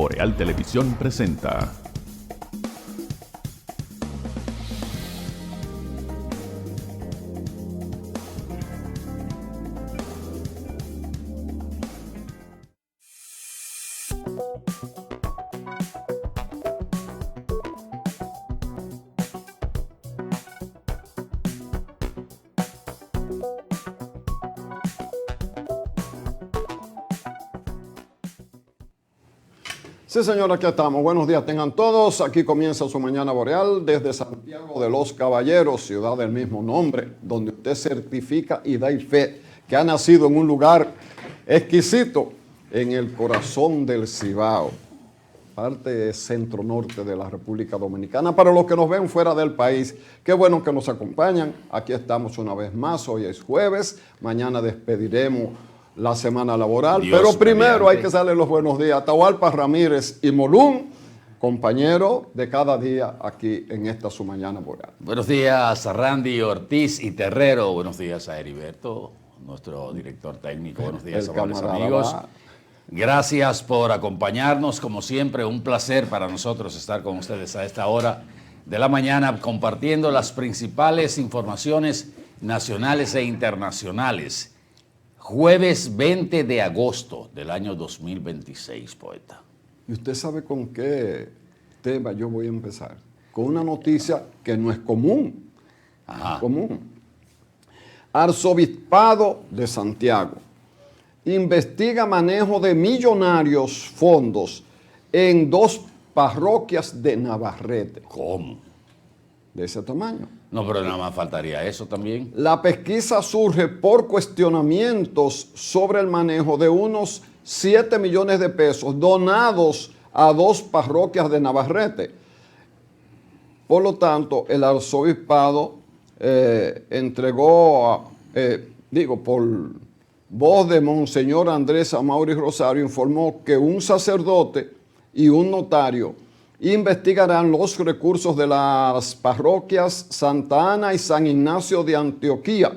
Boreal Televisión presenta. Sí, señor, aquí estamos. Buenos días tengan todos. Aquí comienza su Mañana Boreal desde Santiago de los Caballeros, ciudad del mismo nombre, donde usted certifica y da fe que ha nacido en un lugar exquisito en el corazón del Cibao, parte centro-norte de la República Dominicana. Para los que nos ven fuera del país, qué bueno que nos acompañan. Aquí estamos una vez más. Hoy es jueves. Mañana despediremos la semana laboral, Dios pero primero mediante. Hay que darle los buenos días a Atahualpa Ramírez y Molún, compañero de cada día aquí en esta su Mañana Boreal. Buenos días a Randy Ortiz y Terrero, buenos días a Heriberto, nuestro director técnico, buenos días a los amigos. Gracias por acompañarnos, como siempre, un placer para nosotros estar con ustedes a esta hora de la mañana compartiendo las principales informaciones nacionales e internacionales. Jueves 20 de agosto del año 2026, poeta. ¿Y usted sabe con qué tema yo voy a empezar? Con una noticia que no es común. Ajá. Común. Arzobispado de Santiago investiga manejo de millonarios fondos en 2 parroquias de Navarrete. ¿Cómo? De ese tamaño. No, pero nada más faltaría eso también. La pesquisa surge por cuestionamientos sobre el manejo de unos 7 millones de pesos donados a 2 parroquias de Navarrete. Por lo tanto, el arzobispado entregó, por voz de Monseñor Andrés Amaury Rosario, informó que un sacerdote y un notario investigarán los recursos de las parroquias Santa Ana y San Ignacio de Antioquía.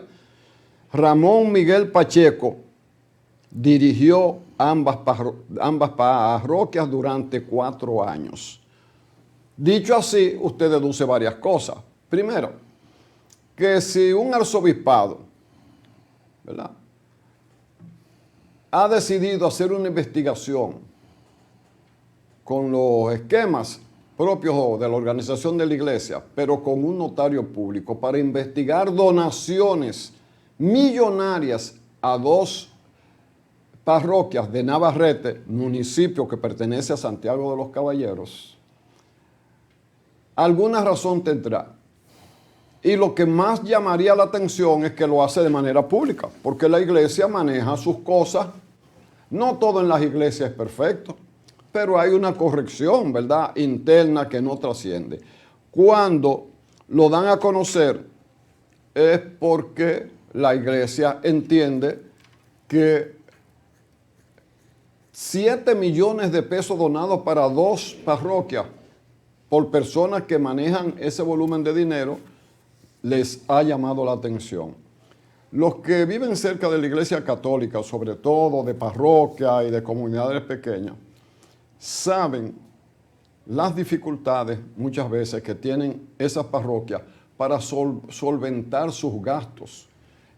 Ramón Miguel Pacheco dirigió ambas parroquias durante 4 años. Dicho así, usted deduce varias cosas. Primero, que si un arzobispado, ¿verdad?, ha decidido hacer una investigación con los esquemas propios de la organización de la iglesia, pero con un notario público, para investigar donaciones millonarias a 2 parroquias de Navarrete, municipio que pertenece a Santiago de los Caballeros, alguna razón tendrá. Y lo que más llamaría la atención es que lo hace de manera pública, porque la iglesia maneja sus cosas. No todo en las iglesias es perfecto, pero hay una corrección, ¿verdad?, interna que no trasciende. Cuando lo dan a conocer es porque la iglesia entiende que 7 millones de pesos donados para 2 parroquias por personas que manejan ese volumen de dinero les ha llamado la atención. Los que viven cerca de la iglesia católica, sobre todo de parroquia y de comunidades pequeñas, saben las dificultades muchas veces que tienen esas parroquias para solventar sus gastos,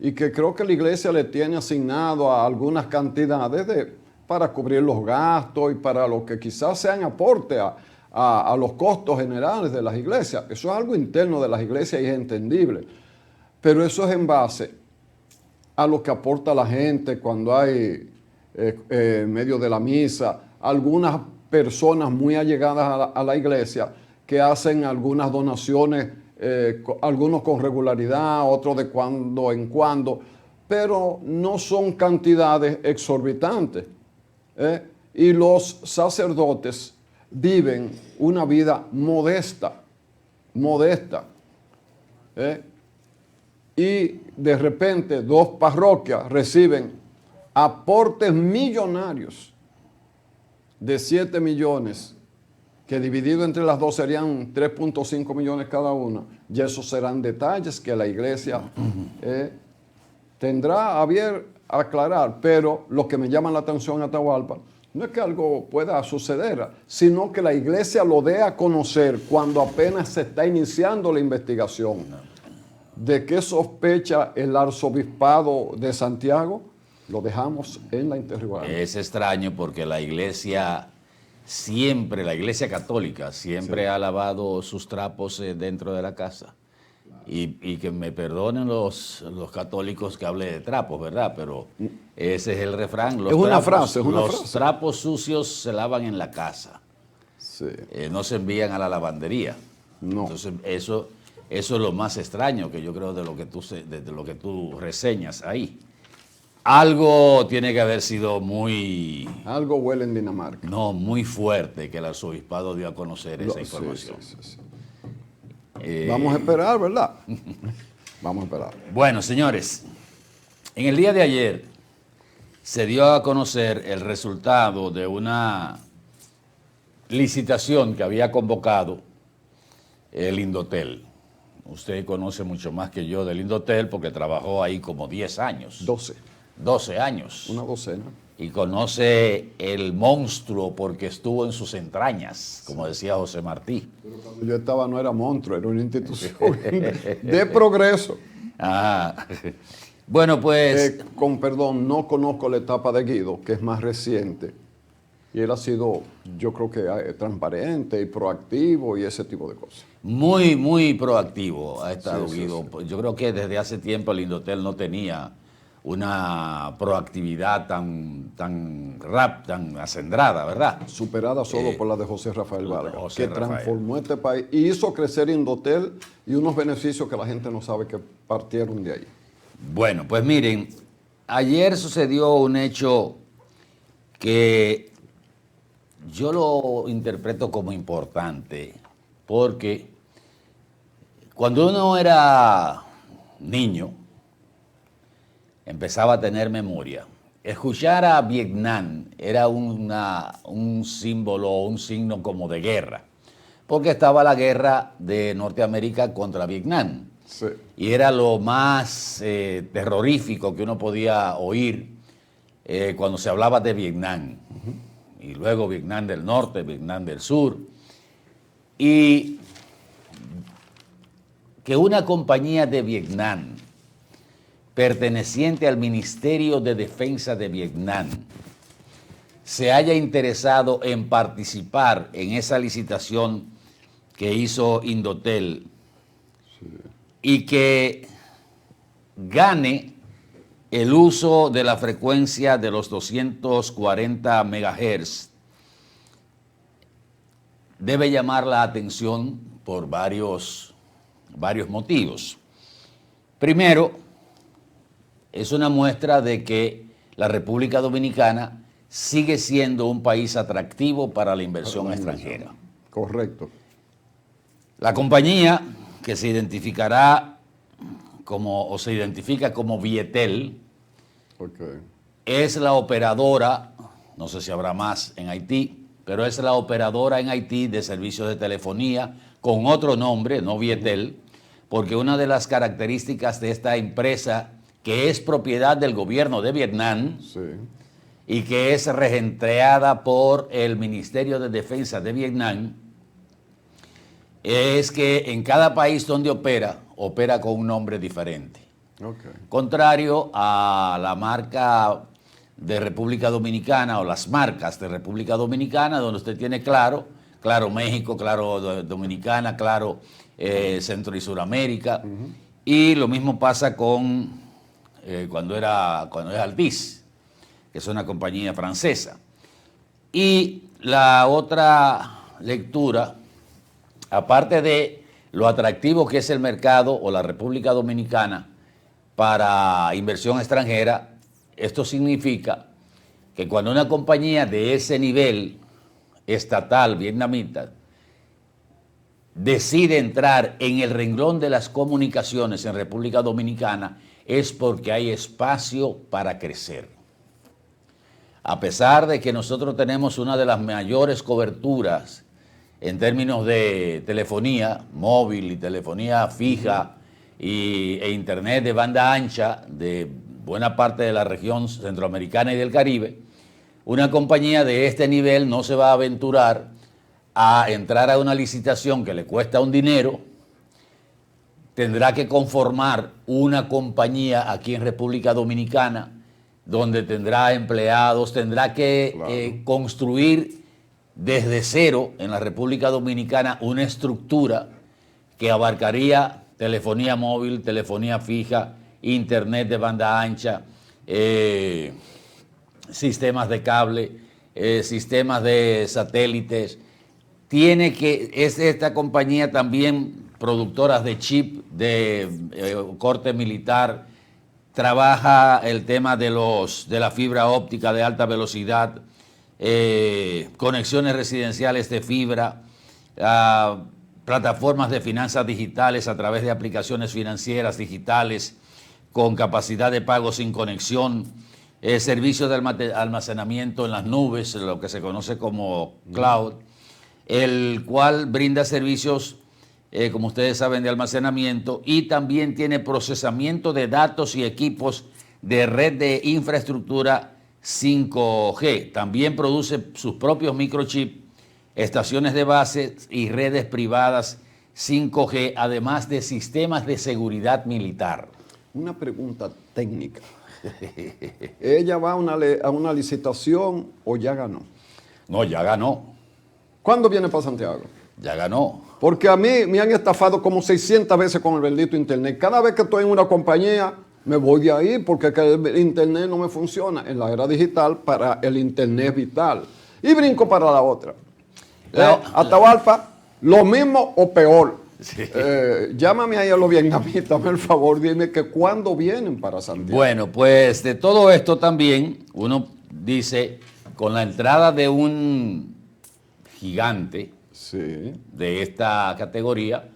y que creo que la iglesia le tiene asignado a algunas cantidades para cubrir los gastos y para lo que quizás sean aporte a los costos generales de las iglesias. Eso es algo interno de las iglesias y es entendible, pero eso es en base a lo que aporta la gente cuando hay en medio de la misa, algunas personas muy allegadas a la iglesia que hacen algunas donaciones, algunos con regularidad, otros de cuando en cuando, pero no son cantidades exorbitantes. Y los sacerdotes viven una vida modesta. Y de repente 2 parroquias reciben aportes millonarios de 7 millones, que dividido entre las 2 serían 3.5 millones cada una. Y esos serán detalles que la iglesia tendrá a bien aclarar. Pero lo que me llama la atención, Atahualpa, No es que algo pueda suceder, sino que la iglesia lo dé a conocer cuando apenas se está iniciando la investigación. ¿De qué sospecha el arzobispado de Santiago? Lo dejamos en la interrogatoria. Es extraño porque la iglesia católica, siempre ha lavado sus trapos dentro de la casa. Y que me perdonen los católicos que hable de trapos, ¿verdad? Pero ese es el refrán. Los trapos sucios se lavan en la casa. Sí. No se envían a la lavandería. No. Entonces, eso es lo más extraño que yo creo de lo que tú reseñas ahí. Algo tiene que haber sido Algo huele en Dinamarca. No, muy fuerte que el arzobispado dio a conocer esa información. Sí. Vamos a esperar, ¿verdad? Vamos a esperar. Bueno, señores, en el día de ayer se dio a conocer el resultado de una licitación que había convocado el Indotel. Usted conoce mucho más que yo del Indotel porque trabajó ahí como 10 años. 12 años. Una docena. Y conoce el monstruo porque estuvo en sus entrañas, como decía José Martí. Pero cuando yo estaba no era monstruo, era una institución de progreso. Ah. Bueno, pues... con perdón, no conozco la etapa de Guido, que es más reciente. Y él ha sido, yo creo que transparente y proactivo y ese tipo de cosas. Muy, muy proactivo ha estado Guido. Sí. Yo creo que desde hace tiempo el Indotel no tenía una proactividad tan acendrada, ¿verdad? Superada solo por la de José Rafael Vargas, transformó este país y hizo crecer Indotel y unos beneficios que la gente no sabe que partieron de ahí. Bueno, pues miren, ayer sucedió un hecho que yo lo interpreto como importante, porque cuando uno era niño, empezaba a tener memoria. Escuchar a Vietnam era un símbolo, un signo como de guerra, porque estaba la guerra de Norteamérica contra Vietnam. Sí. Y era lo más terrorífico que uno podía oír cuando se hablaba de Vietnam. Y luego Vietnam del Norte, Vietnam del Sur. Y que una compañía de Vietnam perteneciente al Ministerio de Defensa de Vietnam se haya interesado en participar en esa licitación que hizo Indotel y que gane el uso de la frecuencia de los 240 MHz, debe llamar la atención por varios motivos. Primero, es una muestra de que la República Dominicana sigue siendo un país atractivo para la inversión extranjera. Correcto. La compañía que se identifica como Vietel, es la operadora, no sé si habrá más en Haití, pero es la operadora en Haití de servicios de telefonía con otro nombre, no Vietel, porque una de las características de esta empresa, que es propiedad del gobierno de Vietnam y que es regenteada por el Ministerio de Defensa de Vietnam, es que en cada país donde opera con un nombre diferente. Contrario a la marca de República Dominicana o las marcas de República Dominicana, donde usted tiene Claro México, Claro Dominicana, Claro Centro y Suramérica, y lo mismo pasa con cuando es Altice, que es una compañía francesa. Y la otra lectura, aparte de lo atractivo que es el mercado o la República Dominicana para inversión extranjera, esto significa que cuando una compañía de ese nivel estatal vietnamita decide entrar en el renglón de las comunicaciones en República Dominicana, es porque hay espacio para crecer. A pesar de que nosotros tenemos una de las mayores coberturas en términos de telefonía móvil y telefonía fija e internet de banda ancha de buena parte de la región centroamericana y del Caribe, una compañía de este nivel no se va a aventurar a entrar a una licitación que le cuesta un dinero. Tendrá que conformar una compañía aquí en República Dominicana donde tendrá empleados, tendrá que construir desde cero en la República Dominicana una estructura que abarcaría telefonía móvil, telefonía fija, internet de banda ancha, sistemas de cable, sistemas de satélites. Es esta compañía también productoras de chip de corte militar, trabaja el tema de la fibra óptica de alta velocidad, conexiones residenciales de fibra, plataformas de finanzas digitales a través de aplicaciones financieras digitales con capacidad de pago sin conexión, servicios de almacenamiento en las nubes, lo que se conoce como cloud, el cual brinda servicios, como ustedes saben, de almacenamiento, y también tiene procesamiento de datos y equipos de red de infraestructura 5G. También produce sus propios microchips, estaciones de base y redes privadas 5G, además de sistemas de seguridad militar. Una pregunta técnica. ¿Ella va a una licitación o ya ganó? No, ya ganó. ¿Cuándo viene para Santiago? Ya ganó. Porque a mí me han estafado como 600 veces con el bendito internet. Cada vez que estoy en una compañía, me voy de ahí porque el internet no me funciona. En la era digital, para el internet vital. Y brinco para la otra. Atahualpa, lo mismo o peor. Sí. Llámame ahí a los vietnamitas, hazme el favor, dime que cuándo vienen para Santiago. Bueno, pues de todo esto también, uno dice, con la entrada de un gigante de esta categoría,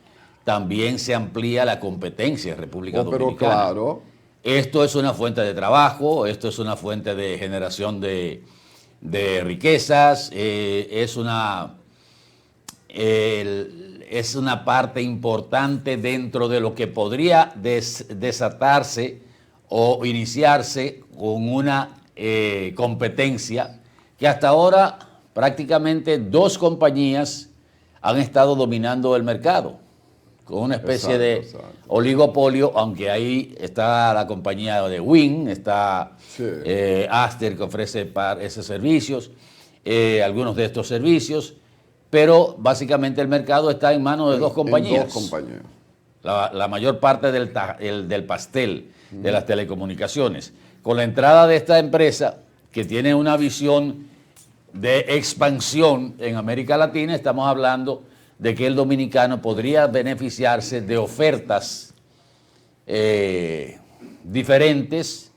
también se amplía la competencia en República Dominicana. Pero claro. Esto es una fuente de trabajo, esto es una fuente de generación de riquezas, es una parte importante dentro de lo que podría desatarse o iniciarse con una competencia que hasta ahora prácticamente dos compañías han estado dominando el mercado, con una especie de oligopolio, aunque ahí está la compañía de Win, está Aster, que ofrece esos servicios, algunos de estos servicios, pero básicamente el mercado está en manos de dos compañías. La mayor parte del pastel de las telecomunicaciones. Con la entrada de esta empresa, que tiene una visión de expansión en América Latina, estamos hablando de que el dominicano podría beneficiarse de ofertas diferentes,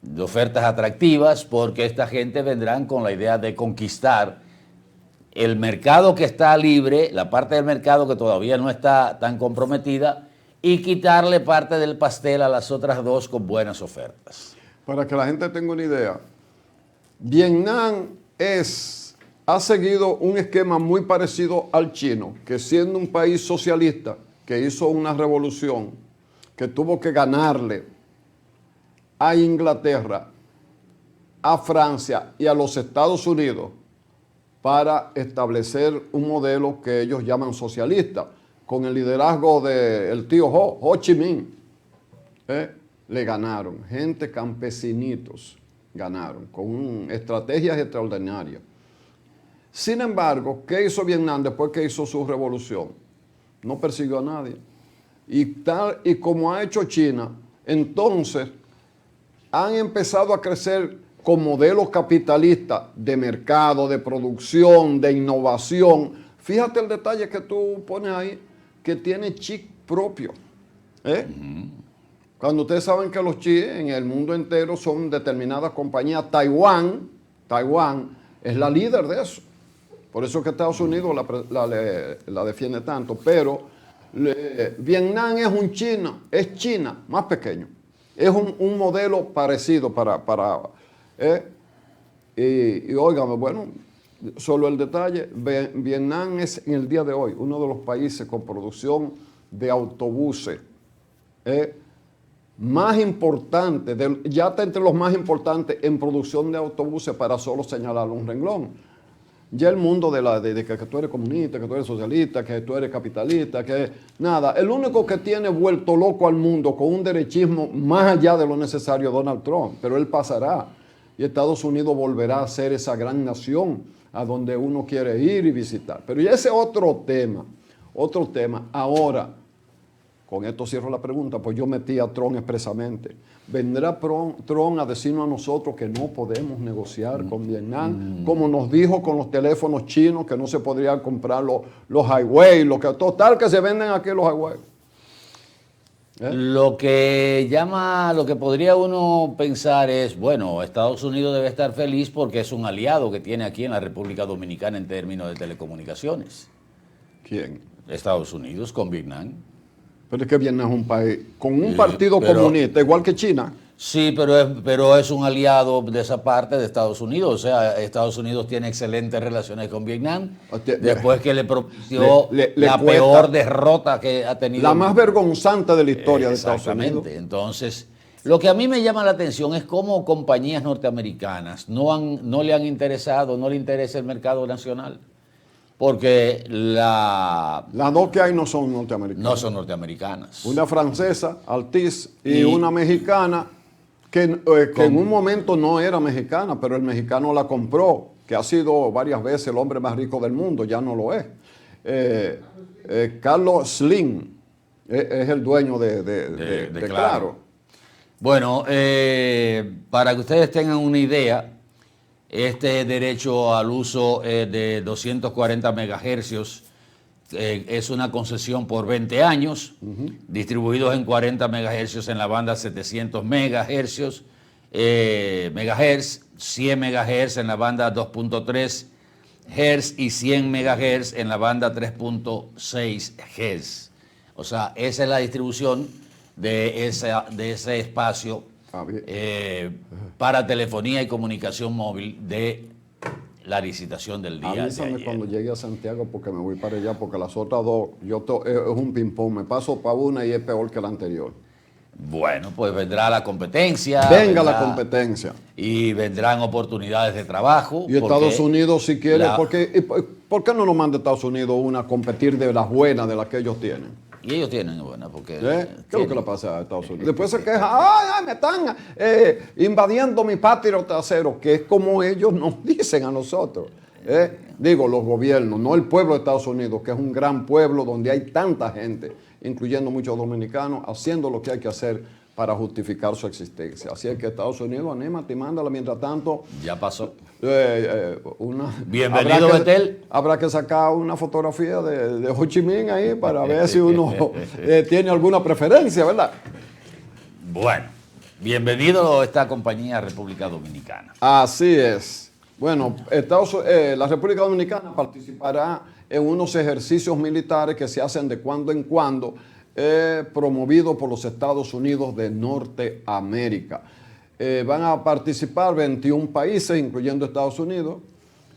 de ofertas atractivas, porque esta gente vendrán con la idea de conquistar el mercado que está libre, la parte del mercado que todavía no está tan comprometida, y quitarle parte del pastel a las otras dos con buenas ofertas. Para que la gente tenga una idea, Vietnam ha seguido un esquema muy parecido al chino, que siendo un país socialista, que hizo una revolución, que tuvo que ganarle a Inglaterra, a Francia y a los Estados Unidos para establecer un modelo que ellos llaman socialista, con el liderazgo del tío Ho Chi Minh. Le ganaron, gente, campesinitos, ganaron, con estrategias extraordinarias. Sin embargo, ¿qué hizo Vietnam después que hizo su revolución? No persiguió a nadie. Y como ha hecho China, entonces han empezado a crecer con modelos capitalistas de mercado, de producción, de innovación. Fíjate el detalle que tú pones ahí, que tiene chip propio. Cuando ustedes saben que los chips en el mundo entero son determinadas compañías, Taiwán es la líder de eso. Por eso que Estados Unidos la defiende tanto. Pero Vietnam es China más pequeño. Es un modelo parecido y óigame, bueno, solo el detalle, Vietnam es en el día de hoy uno de los países con producción de autobuses más importante, ya está entre los más importantes en producción de autobuses, para solo señalar un renglón. Ya el mundo de que tú eres comunista, que tú eres socialista, que tú eres capitalista, que nada. El único que tiene vuelto loco al mundo con un derechismo más allá de lo necesario es Donald Trump, pero él pasará y Estados Unidos volverá a ser esa gran nación a donde uno quiere ir y visitar. Pero ya ese otro tema. Ahora, con esto cierro la pregunta, pues yo metí a Trump expresamente. ¿Vendrá Trump a decirnos a nosotros que no podemos negociar con Vietnam? Como nos dijo con los teléfonos chinos que no se podrían comprar los Huawei, total que se venden aquí los Huawei. Lo que podría uno pensar es, bueno, Estados Unidos debe estar feliz porque es un aliado que tiene aquí en la República Dominicana en términos de telecomunicaciones. ¿Quién? Estados Unidos con Vietnam. Pero es que Vietnam es un país con un partido comunista, igual que China. Sí, pero es un aliado de esa parte de Estados Unidos. O sea, Estados Unidos tiene excelentes relaciones con Vietnam. Después que le propició la peor derrota que ha tenido. La más vergonzante de la historia de Estados Unidos. Exactamente. Entonces, lo que a mí me llama la atención es cómo compañías norteamericanas no le interesa el mercado nacional. Porque las dos que hay no son norteamericanas. No son norteamericanas. Una francesa, Altice, y una mexicana, que en un momento no era mexicana, pero el mexicano la compró, que ha sido varias veces el hombre más rico del mundo, ya no lo es. Carlos Slim es el dueño de Claro. Bueno, para que ustedes tengan una idea, este derecho al uso de 240 megahercios es una concesión por 20 años, distribuidos en 40 megahercios en la banda 700 megahercios, 100 megahertz en la banda 2.3 Hz y 100 megahertz en la banda 3.6 Hz. O sea, esa es la distribución de ese espacio para telefonía y comunicación móvil de la licitación del día. Avísame cuando llegue a Santiago porque me voy para allá, porque las otras dos, es un ping-pong, me paso para una y es peor que la anterior. Bueno, pues vendrá la competencia. Vendrá la competencia. Y vendrán oportunidades de trabajo. Y Estados Unidos, si quiere, ¿por qué no nos manda Estados Unidos una a competir de las buenas, de las que ellos tienen? Y ellos tienen buena, porque... ¿Qué es lo que le pasa a Estados Unidos? Después se queja, ¡ay, me están invadiendo mi patio trasero! Que es como ellos nos dicen a nosotros. Digo, los gobiernos, no el pueblo de Estados Unidos, que es un gran pueblo donde hay tanta gente, incluyendo muchos dominicanos, haciendo lo que hay que hacer para justificar su existencia. Así es que Estados Unidos, anímate y mándala. Mientras tanto... Ya pasó. Bienvenido, Betel. Habrá que sacar una fotografía de Ho Chi Minh ahí para ver si uno tiene alguna preferencia, ¿verdad? Bueno, bienvenido a esta compañía República Dominicana. Así es. Bueno, la República Dominicana participará en unos ejercicios militares que se hacen de cuando en cuando, promovidos por los Estados Unidos de Norteamérica. Van a participar 21 países, incluyendo Estados Unidos,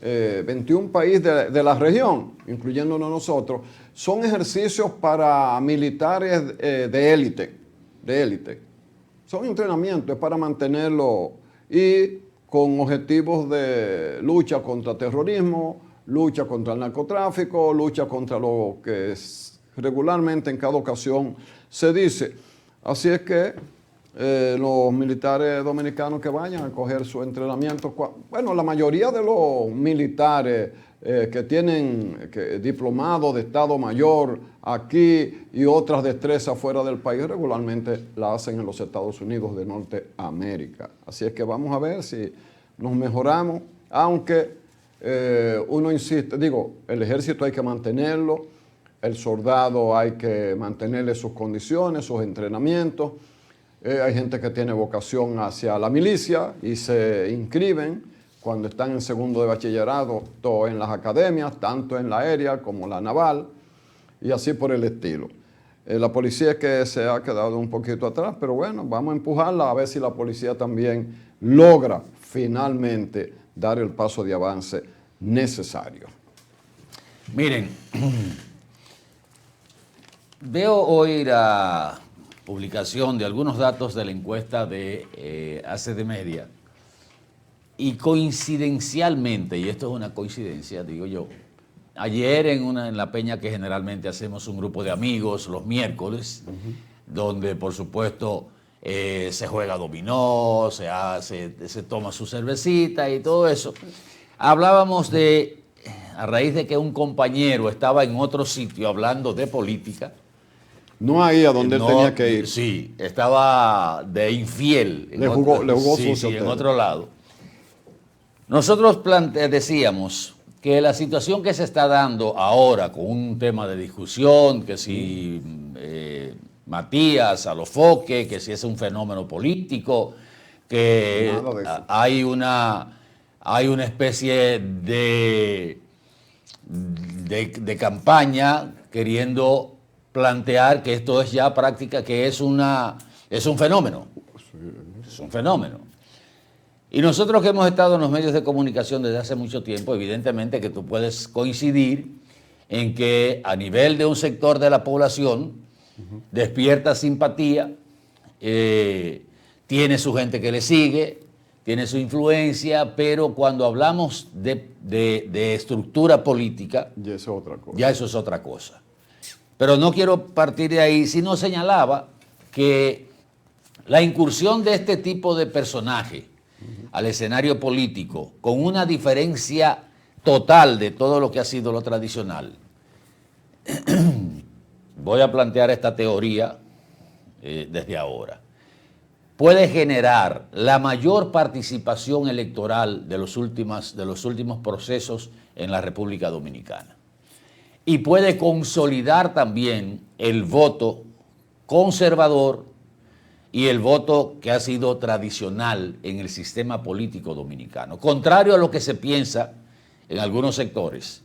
21 países de la región, incluyéndonos nosotros. Son ejercicios para militares de élite. Son entrenamientos para mantenerlo y con objetivos de lucha contra terrorismo, lucha contra el narcotráfico, lucha contra lo que regularmente en cada ocasión se dice. Así es que los militares dominicanos que vayan a coger su entrenamiento, bueno, la mayoría de los militares que tienen diplomados de Estado Mayor aquí y otras destrezas fuera del país regularmente la hacen en los Estados Unidos de Norteamérica. Así es que vamos a ver si nos mejoramos, aunque uno insiste, el ejército hay que mantenerlo, el soldado hay que mantenerle sus condiciones, sus entrenamientos. Hay gente que tiene vocación hacia la milicia y se inscriben cuando están en segundo de bachillerato en las academias, tanto en la aérea como la naval, y así por el estilo. La policía es que se ha quedado un poquito atrás, pero bueno, vamos a empujarla a ver si la policía también logra finalmente dar el paso de avance necesario. Miren, veo hoy publicación de algunos datos de la encuesta de ACD Media y coincidencialmente, y esto es una coincidencia, digo yo, ayer en la peña que generalmente hacemos un grupo de amigos los miércoles, donde por supuesto se juega dominó, se toma su cervecita y todo eso, hablábamos de, a raíz de que un compañero estaba en otro sitio hablando de política. No ahí a donde él tenía que ir. Sí, estaba de infiel. Le jugó sí, sucio. Sí, en otro lado. Nosotros decíamos que la situación que se está dando ahora con un tema de discusión, que si Matías Alofoque, que si es un fenómeno político, que hay una especie de campaña queriendo plantear que esto es ya práctica, que es un fenómeno. Es un fenómeno. Y nosotros que hemos estado en los medios de comunicación desde hace mucho tiempo, evidentemente que tú puedes coincidir en que a nivel de un sector de la población despierta simpatía, tiene su gente que le sigue, tiene su influencia, pero cuando hablamos de estructura política, ya eso es otra cosa. Ya eso es otra cosa. Pero no quiero partir de ahí, sino señalaba que la incursión de este tipo de personaje al escenario político, con una diferencia total de todo lo que ha sido lo tradicional, voy a plantear esta teoría desde ahora, puede generar la mayor participación electoral de los últimos procesos en la República Dominicana. Y puede consolidar también el voto conservador y el voto que ha sido tradicional en el sistema político dominicano. Contrario a lo que se piensa en algunos sectores,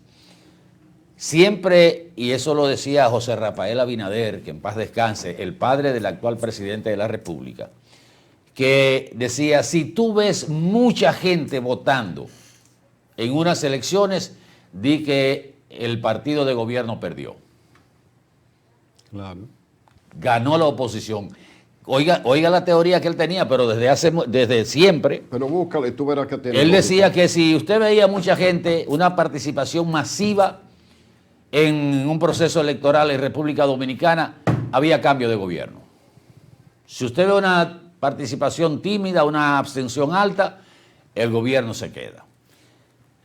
siempre, y eso lo decía José Rafael Abinader, que en paz descanse, el padre del actual presidente de la República, que decía, si tú ves mucha gente votando en unas elecciones, di que el partido de gobierno perdió. Claro. Ganó la oposición. Oiga la teoría que él tenía, pero desde siempre. Pero búscala y tú verás que tiene. Él decía que si usted veía mucha gente, una participación masiva en un proceso electoral en República Dominicana, había cambio de gobierno. Si usted ve una participación tímida, una abstención alta, el gobierno se queda.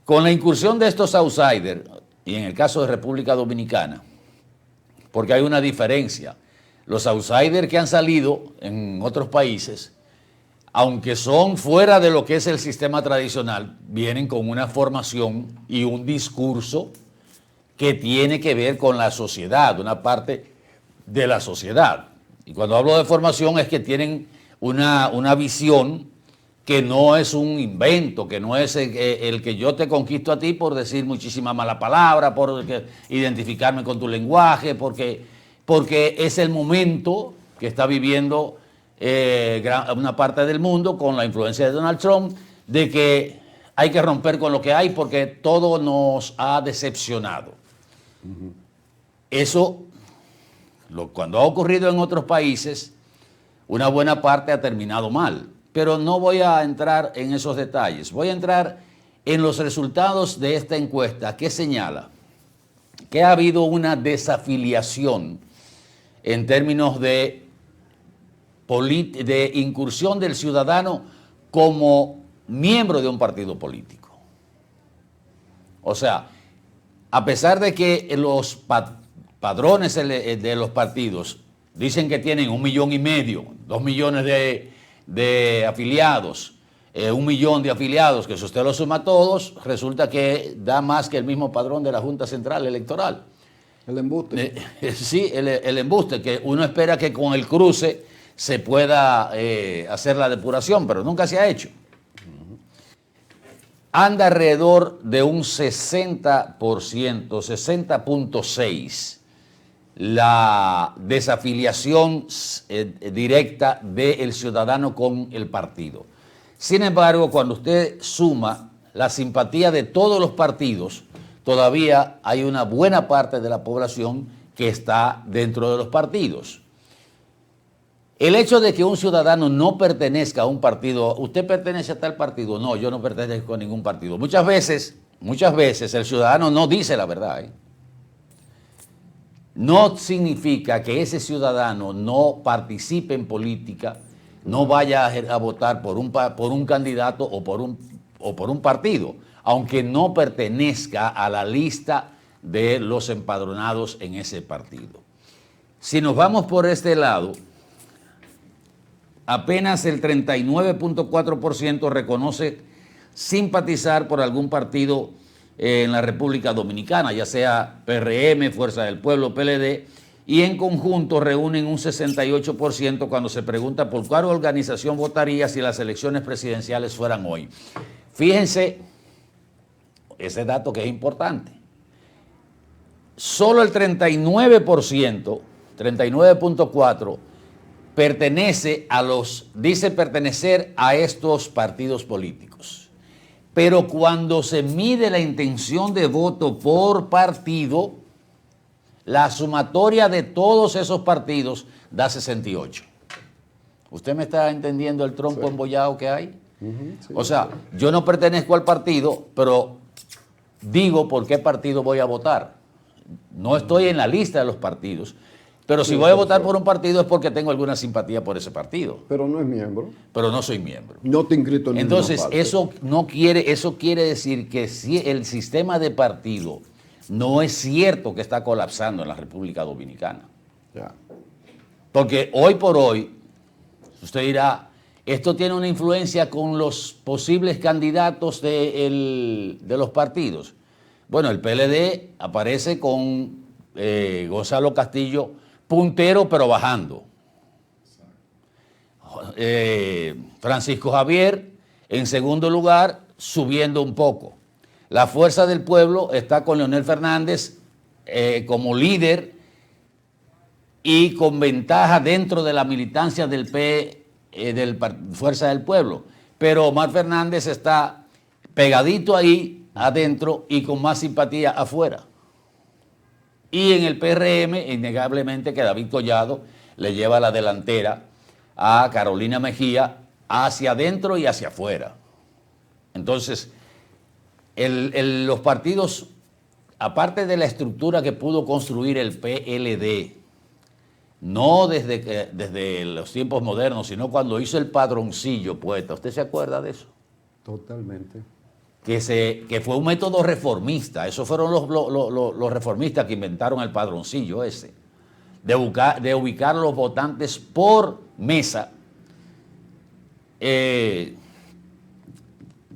Con la incursión de estos outsiders, y en el caso de República Dominicana, porque hay una diferencia, los outsiders que han salido en otros países, aunque son fuera de lo que es el sistema tradicional, vienen con una formación y un discurso que tiene que ver con la sociedad, una parte de la sociedad. Y cuando hablo de formación es que tienen una visión que no es un invento, que no es el que yo te conquisto a ti por decir muchísima mala palabra, por identificarme con tu lenguaje, porque es el momento que está viviendo una parte del mundo con la influencia de Donald Trump, de que hay que romper con lo que hay porque todo nos ha decepcionado. Eso, cuando ha ocurrido en otros países, una buena parte ha terminado mal. Pero no voy a entrar en esos detalles. Voy a entrar en los resultados de esta encuesta que señala que ha habido una desafiliación en términos de incursión del ciudadano como miembro de un partido político. O sea, a pesar de que los padrones de los partidos dicen que tienen 1,5 millones, 2 millones de afiliados, 1 millón de afiliados, que si usted lo suma a todos, resulta que da más que el mismo padrón de la Junta Central Electoral. El embuste. Sí, el embuste, que uno espera que con el cruce se pueda hacer la depuración, pero nunca se ha hecho. Anda alrededor de un 60%, 60.6%, la desafiliación directa del ciudadano con el partido. Sin embargo, cuando usted suma la simpatía de todos los partidos, todavía hay una buena parte de la población que está dentro de los partidos. El hecho de que un ciudadano no pertenezca a un partido, ¿usted pertenece a tal partido? No, yo no pertenezco a ningún partido. Muchas veces el ciudadano no dice la verdad, ¿eh? No significa que ese ciudadano no participe en política, no vaya a votar por un candidato o por un partido, aunque no pertenezca a la lista de los empadronados en ese partido. Si nos vamos por este lado, apenas el 39.4% reconoce simpatizar por algún partido en la República Dominicana, ya sea PRM, Fuerza del Pueblo, PLD, y en conjunto reúnen un 68% cuando se pregunta por cuál organización votaría si las elecciones presidenciales fueran hoy. Fíjense ese dato que es importante. Solo el 39%, 39.4%, dice pertenecer a estos partidos políticos. Pero cuando se mide la intención de voto por partido, la sumatoria de todos esos partidos da 68. ¿Usted me está entendiendo el trompo embollado que hay? Sí. O sea, yo no pertenezco al partido, pero digo por qué partido voy a votar. No estoy en la lista de los partidos, pero si voy a votar por un partido es porque tengo alguna simpatía por ese partido. Pero no es miembro. Pero no soy miembro. No te inscrito en ninguna Entonces, parte. eso quiere decir que si el sistema de partido no es cierto que está colapsando en la República Dominicana. Ya. Porque hoy por hoy, usted dirá, esto tiene una influencia con los posibles candidatos de los partidos. Bueno, el PLD aparece con Gonzalo Castillo puntero, pero bajando. Francisco Javier en segundo lugar, subiendo un poco. La Fuerza del Pueblo está con Leonel Fernández como líder y con ventaja dentro de la militancia del Fuerza del Pueblo. Pero Omar Fernández está pegadito ahí adentro y con más simpatía afuera. Y en el PRM, innegablemente que David Collado le lleva la delantera a Carolina Mejía hacia adentro y hacia afuera. Entonces, los partidos, aparte de la estructura que pudo construir el PLD, no desde los tiempos modernos, sino cuando hizo el padroncillo, poeta, ¿usted se acuerda de eso? Totalmente. Que fue un método reformista. Esos fueron los reformistas que inventaron el padroncillo ese, de ubicar los votantes por mesa.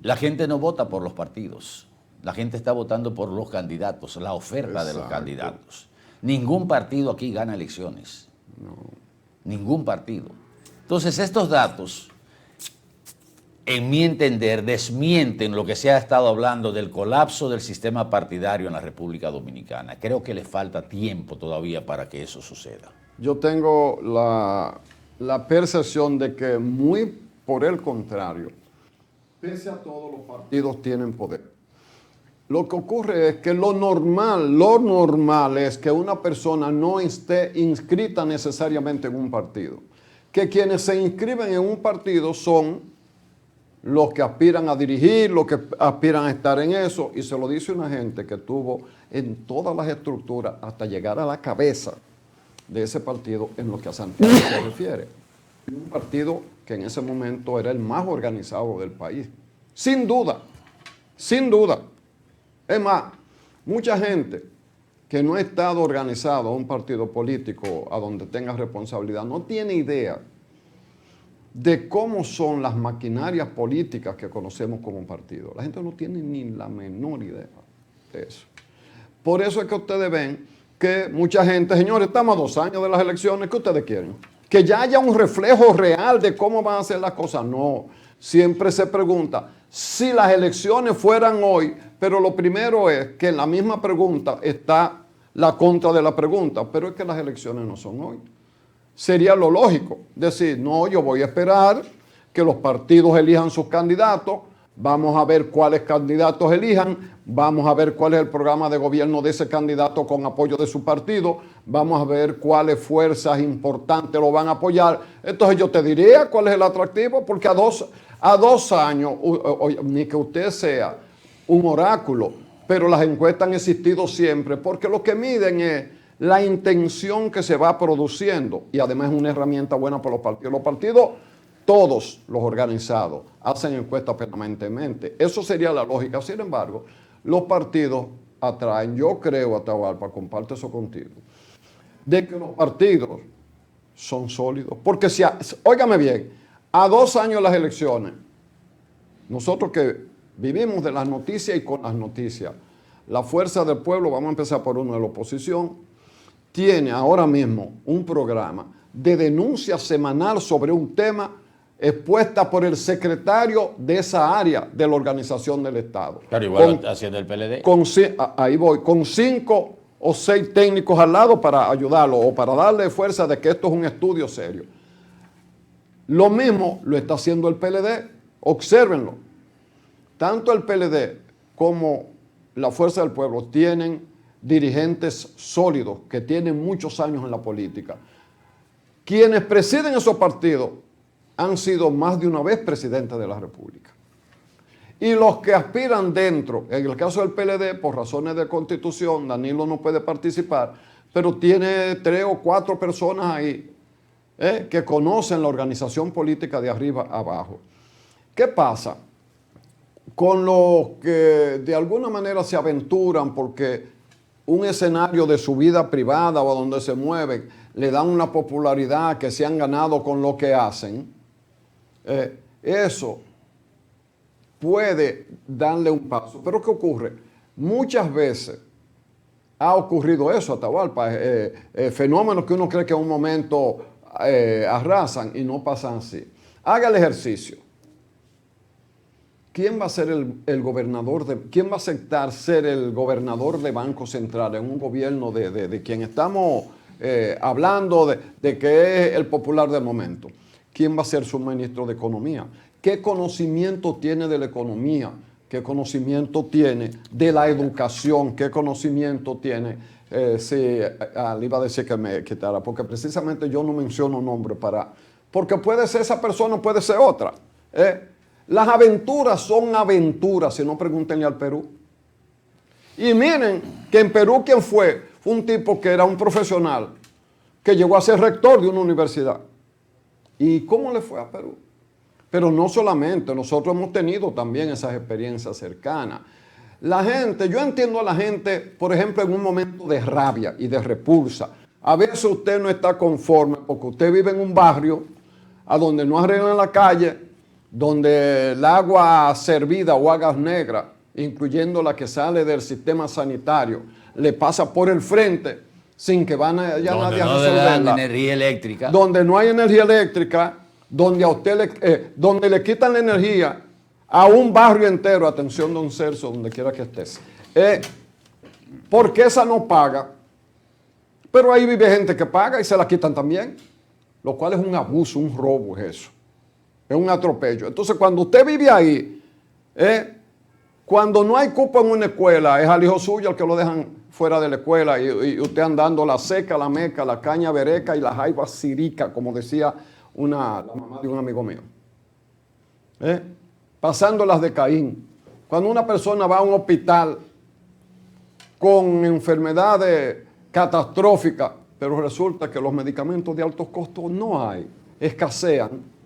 La gente no vota por los partidos, la gente está votando por los candidatos, la oferta de los candidatos. Ningún partido aquí gana elecciones, ningún partido. Entonces estos datos, en mi entender, desmienten lo que se ha estado hablando del colapso del sistema partidario en la República Dominicana. Creo que le falta tiempo todavía para que eso suceda. Yo tengo la percepción de que muy por el contrario, pese a todo, los partidos tienen poder. Lo que ocurre es que lo normal es que una persona no esté inscrita necesariamente en un partido. Que quienes se inscriben en un partido son los que aspiran a dirigir, los que aspiran a estar en eso, y se lo dice una gente que estuvo en todas las estructuras hasta llegar a la cabeza de ese partido en lo que a Santiago se refiere. Un partido que en ese momento era el más organizado del país. Sin duda, sin duda. Es más, mucha gente que no ha estado organizado a un partido político a donde tenga responsabilidad no tiene idea de cómo son las maquinarias políticas que conocemos como un partido. La gente no tiene ni la menor idea de eso. Por eso es que ustedes ven que mucha gente, señores, estamos a 2 años de las elecciones, ¿qué ustedes quieren? Que ya haya un reflejo real de cómo van a ser las cosas. No, siempre se pregunta, si las elecciones fueran hoy, pero lo primero es que en la misma pregunta está la contra de la pregunta, pero es que las elecciones no son hoy. Sería lo lógico decir, no, yo voy a esperar que los partidos elijan sus candidatos, vamos a ver cuáles candidatos elijan, vamos a ver cuál es el programa de gobierno de ese candidato con apoyo de su partido, vamos a ver cuáles fuerzas importantes lo van a apoyar. Entonces yo te diría cuál es el atractivo, porque a dos años, ni que usted sea un oráculo, pero las encuestas han existido siempre, porque lo que miden es la intención que se va produciendo, y además es una herramienta buena para los partidos. Los partidos, todos los organizados, hacen encuestas permanentemente. Eso sería la lógica. Sin embargo, los partidos atraen. Yo creo, Atahualpa, comparto eso contigo, de que los partidos son sólidos. Porque óigame bien, a 2 años de las elecciones, nosotros que vivimos de las noticias y con las noticias, la Fuerza del Pueblo, vamos a empezar por uno de la oposición, tiene ahora mismo un programa de denuncia semanal sobre un tema expuesta por el secretario de esa área de la organización del Estado. Claro, igual haciendo el PLD. Ahí voy, con 5 o 6 técnicos al lado para ayudarlo o para darle fuerza de que esto es un estudio serio. Lo mismo lo está haciendo el PLD, obsérvenlo. Tanto el PLD como la Fuerza del Pueblo tienen dirigentes sólidos que tienen muchos años en la política. Quienes presiden esos partidos han sido más de una vez presidentes de la República. Y los que aspiran dentro, en el caso del PLD, por razones de constitución, Danilo no puede participar, pero tiene 3 o 4 personas ahí que conocen la organización política de arriba a abajo. ¿Qué pasa con los que de alguna manera se aventuran porque un escenario de su vida privada o donde se mueven le dan una popularidad que se han ganado con lo que hacen? Eso puede darle un paso. Pero ¿qué ocurre? Muchas veces ha ocurrido eso, Atahualpa, fenómenos que uno cree que en un momento arrasan y no pasan así. Haga el ejercicio. ¿Quién va a ser el gobernador quién va a aceptar ser el gobernador de Banco Central en un gobierno de quien estamos hablando de que es el popular del momento? ¿Quién va a ser su ministro de Economía? ¿Qué conocimiento tiene de la economía? ¿Qué conocimiento tiene de la educación? ¿Qué conocimiento tiene? Le iba a decir que me quitara, porque precisamente yo no menciono nombre porque puede ser esa persona, puede ser otra. Las aventuras son aventuras, si no pregúntenle al Perú. Y miren que en Perú, ¿quién fue? Fue un tipo que era un profesional, que llegó a ser rector de una universidad. ¿Y cómo le fue a Perú? Pero no solamente, nosotros hemos tenido también esas experiencias cercanas. La gente, yo entiendo a la gente, por ejemplo, en un momento de rabia y de repulsa. A veces usted no está conforme porque usted vive en un barrio a donde no arreglan la calle, donde el agua servida o aguas negras, incluyendo la que sale del sistema sanitario, le pasa por el frente sin que nadie a resolverla. Donde no hay energía eléctrica. Donde no hay energía eléctrica, donde a usted donde le quitan la energía a un barrio entero, atención don Celso, donde quiera que estés. Porque esa no paga, pero ahí vive gente que paga y se la quitan también, lo cual es un abuso, un robo es eso. Es un atropello. Entonces, cuando usted vive ahí, cuando no hay cupo en una escuela, es al hijo suyo el que lo dejan fuera de la escuela y usted andando la seca, la meca, la caña bereca y la jaiba sirica, como decía la mamá de un amigo mío. Pasando las de Caín. Cuando una persona va a un hospital con enfermedades catastróficas, pero resulta que los medicamentos de altos costos no hay, escasean.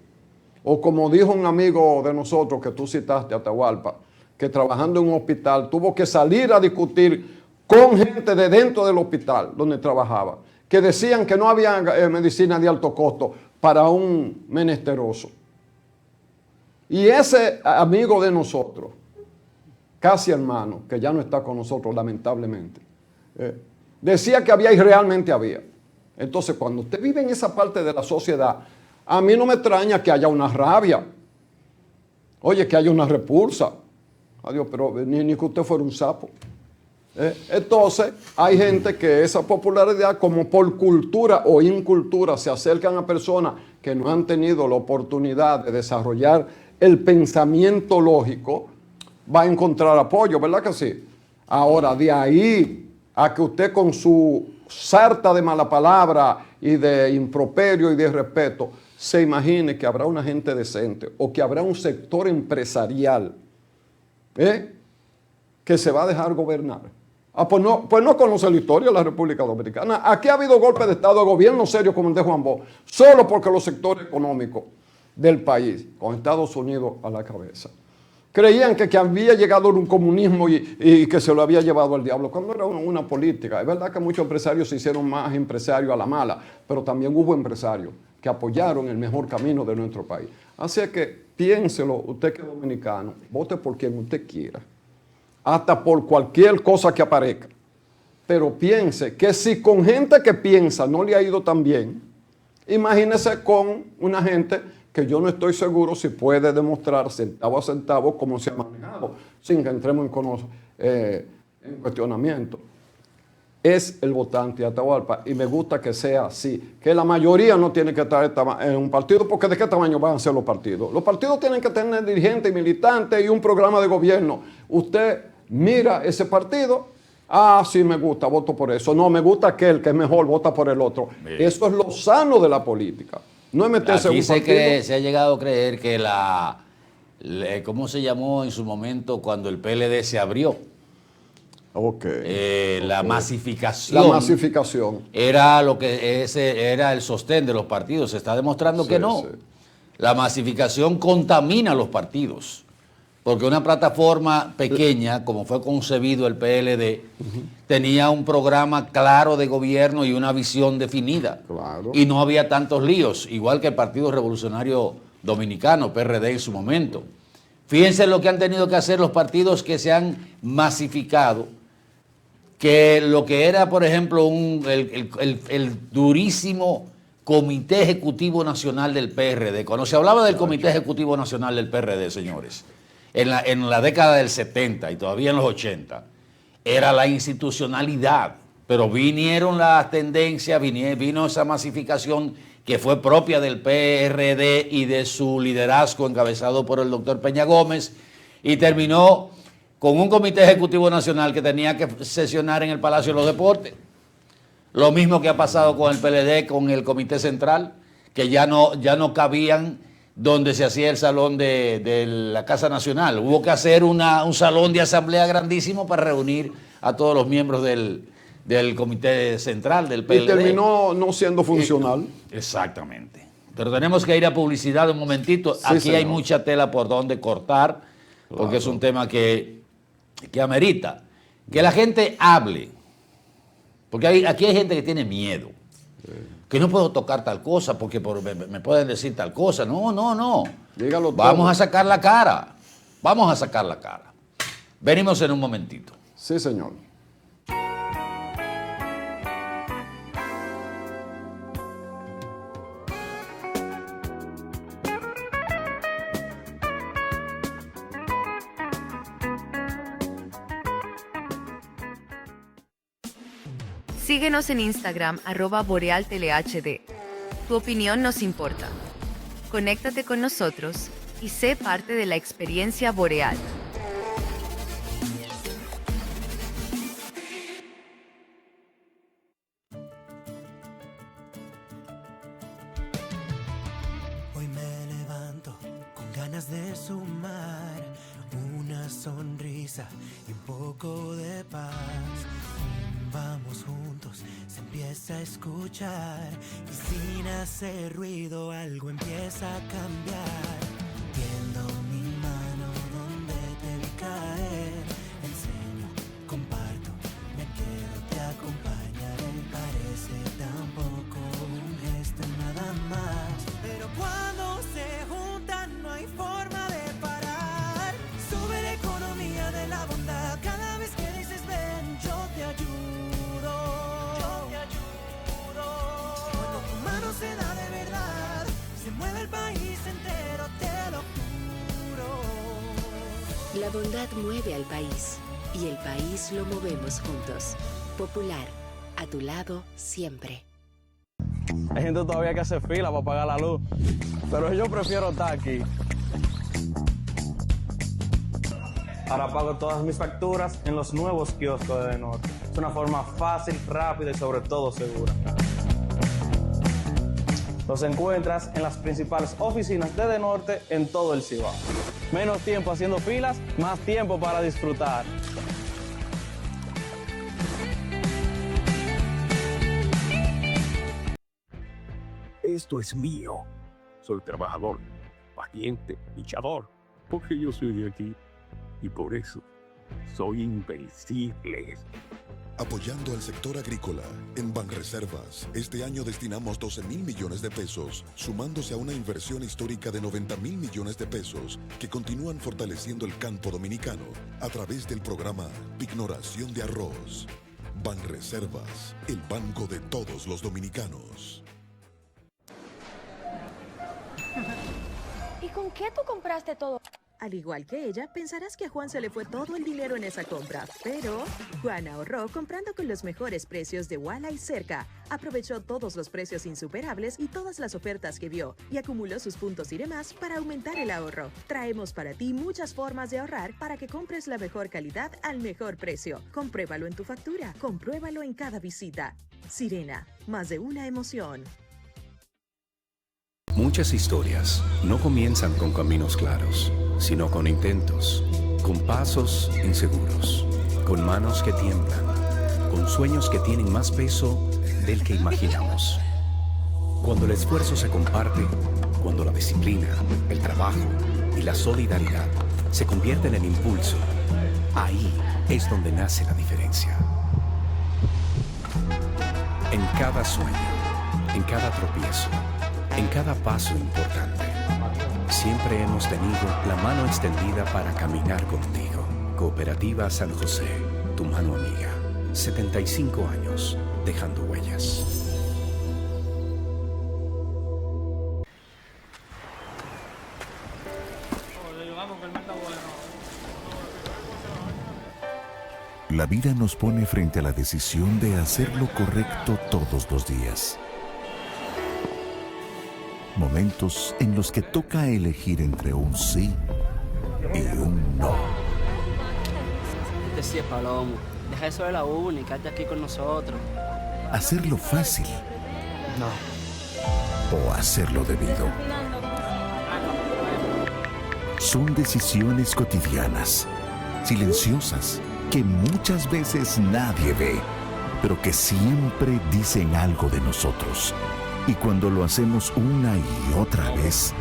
O como dijo un amigo de nosotros que tú citaste, Atahualpa, que trabajando en un hospital tuvo que salir a discutir con gente de dentro del hospital donde trabajaba, que decían que no había medicina de alto costo para un menesteroso. Y ese amigo de nosotros, casi hermano, que ya no está con nosotros lamentablemente, decía que había y realmente había. Entonces, cuando usted vive en esa parte de la sociedad, a mí no me extraña que haya una rabia. Oye, que haya una repulsa. Adiós, pero ni que usted fuera un sapo. Entonces, hay gente que esa popularidad, como por cultura o incultura, se acercan a personas que no han tenido la oportunidad de desarrollar el pensamiento lógico va a encontrar apoyo, ¿verdad que sí? Ahora, de ahí a que usted con su sarta de mala palabra y de improperio y de irrespeto se imagine que habrá una gente decente o que habrá un sector empresarial que se va a dejar gobernar. Pues no conoce la historia de la República Dominicana. Aquí ha habido golpes de Estado de gobierno serio como el de Juan Bosch, solo porque los sectores económicos del país, con Estados Unidos a la cabeza, creían que había llegado un comunismo y que se lo había llevado al diablo, cuando era una política. Es verdad que muchos empresarios se hicieron más empresarios a la mala, pero también hubo empresarios que apoyaron el mejor camino de nuestro país. Así que piénselo, usted que es dominicano, vote por quien usted quiera, hasta por cualquier cosa que aparezca. Pero piense que si con gente que piensa no le ha ido tan bien, imagínese con una gente que yo no estoy seguro si puede demostrar centavo a centavo cómo se ha manejado, sin que entremos en cuestionamiento. Es el votante de Atahualpa y me gusta que sea así, que la mayoría no tiene que estar en un partido, porque ¿de qué tamaño van a ser los partidos? Los partidos tienen que tener dirigentes y militantes y un programa de gobierno. Usted mira ese partido, sí me gusta, voto por eso. No, me gusta aquel que es mejor, vota por el otro. Bien. Eso es lo sano de la política. No es meterse en un partido. Se ha llegado a creer que ¿cómo se llamó en su momento cuando el PLD se abrió? La masificación. La masificación. Era era el sostén de los partidos. Se está demostrando que no. Sí. La masificación contamina los partidos. Porque una plataforma pequeña, como fue concebido el PLD, tenía un programa claro de gobierno y una visión definida. Claro. Y no había tantos líos, igual que el Partido Revolucionario Dominicano, PRD en su momento. Fíjense lo que han tenido que hacer los partidos que se han masificado, que lo que era, por ejemplo, el durísimo Comité Ejecutivo Nacional del PRD. Cuando se hablaba del Comité Ejecutivo Nacional del PRD, señores, en la década del 70 y todavía en los 80, era la institucionalidad, pero vinieron las tendencias, vino esa masificación que fue propia del PRD y de su liderazgo encabezado por el doctor Peña Gómez, y terminó con un Comité Ejecutivo Nacional que tenía que sesionar en el Palacio de los Deportes. Lo mismo que ha pasado con el PLD, con el Comité Central, que ya no cabían donde se hacía el salón de la Casa Nacional. Hubo que hacer un salón de asamblea grandísimo para reunir a todos los miembros del Comité Central del PLD. Y terminó no siendo funcional. Exactamente. Pero tenemos que ir a publicidad un momentito. Sí, aquí señor. Hay mucha tela por donde cortar, porque claro, es un tema que amerita que la gente hable. Porque aquí hay gente que tiene miedo. Sí. Que no puedo tocar tal cosa porque me pueden decir tal cosa. No. Dígalo todo. Vamos a sacar la cara. Vamos a sacar la cara. Venimos en un momentito. Sí, señor. Síguenos en Instagram @BorealTeleHD. Tu opinión nos importa. Conéctate con nosotros y sé parte de la experiencia boreal. Hoy me levanto con ganas de sumar una sonrisa y un poco de paz. Vamos juntos, se empieza a escuchar y sin hacer ruido algo empieza a cambiar. Tiendo mi mano donde te vi caer, enseño, comparto, me quedo, te acompañaré. Parece tampoco un gesto, nada más, pero cuando se juntan no hay forma de parar. Sube la economía de la bondad cada vez que dices ven, yo te ayudo. Se da de verdad, se mueve el país entero, te lo juro. La bondad mueve al país y el país lo movemos juntos. Popular, a tu lado siempre. Hay gente todavía que hace fila para pagar la luz, pero yo prefiero estar aquí. Ahora pago todas mis facturas en los nuevos kioscos de Edenorte. Es una forma fácil, rápida y sobre todo segura. Los encuentras en las principales oficinas de Edenorte en todo el Cibao. Menos tiempo haciendo filas, más tiempo para disfrutar. Esto es mío. Soy trabajador, paciente, luchador, porque yo soy de aquí y por eso soy invencible. Apoyando al sector agrícola, en Banreservas, este año destinamos 12,000 millones de pesos, sumándose a una inversión histórica de 90,000 millones de pesos que continúan fortaleciendo el campo dominicano a través del programa Pignoración de Arroz. Banreservas, el banco de todos los dominicanos. ¿Y con qué tú compraste todo? Al igual que ella, pensarás que a Juan se le fue todo el dinero en esa compra, pero Juan ahorró comprando con los mejores precios de Walla y Cerca. Aprovechó todos los precios insuperables y todas las ofertas que vio y acumuló sus puntos y demás para aumentar el ahorro. Traemos para ti muchas formas de ahorrar para que compres la mejor calidad al mejor precio. Compruébalo en tu factura, compruébalo en cada visita. Sirena, más de una emoción. Muchas historias no comienzan con caminos claros, sino con intentos, con pasos inseguros, con manos que tiemblan, con sueños que tienen más peso del que imaginamos. Cuando el esfuerzo se comparte, cuando la disciplina, el trabajo y la solidaridad se convierten en impulso, ahí es donde nace la diferencia. En cada sueño, en cada tropiezo, en cada paso importante, siempre hemos tenido la mano extendida para caminar contigo. Cooperativa San José, tu mano amiga. 75 años, dejando huellas. La vida nos pone frente a la decisión de hacer lo correcto todos los días. Momentos en los que toca elegir entre un sí y un no. Decía Palomo, deja eso de la uni y quédate aquí con nosotros. Hacerlo fácil. No. O hacerlo debido. Son decisiones cotidianas, silenciosas, que muchas veces nadie ve, pero que siempre dicen algo de nosotros. Y cuando lo hacemos una y otra vez,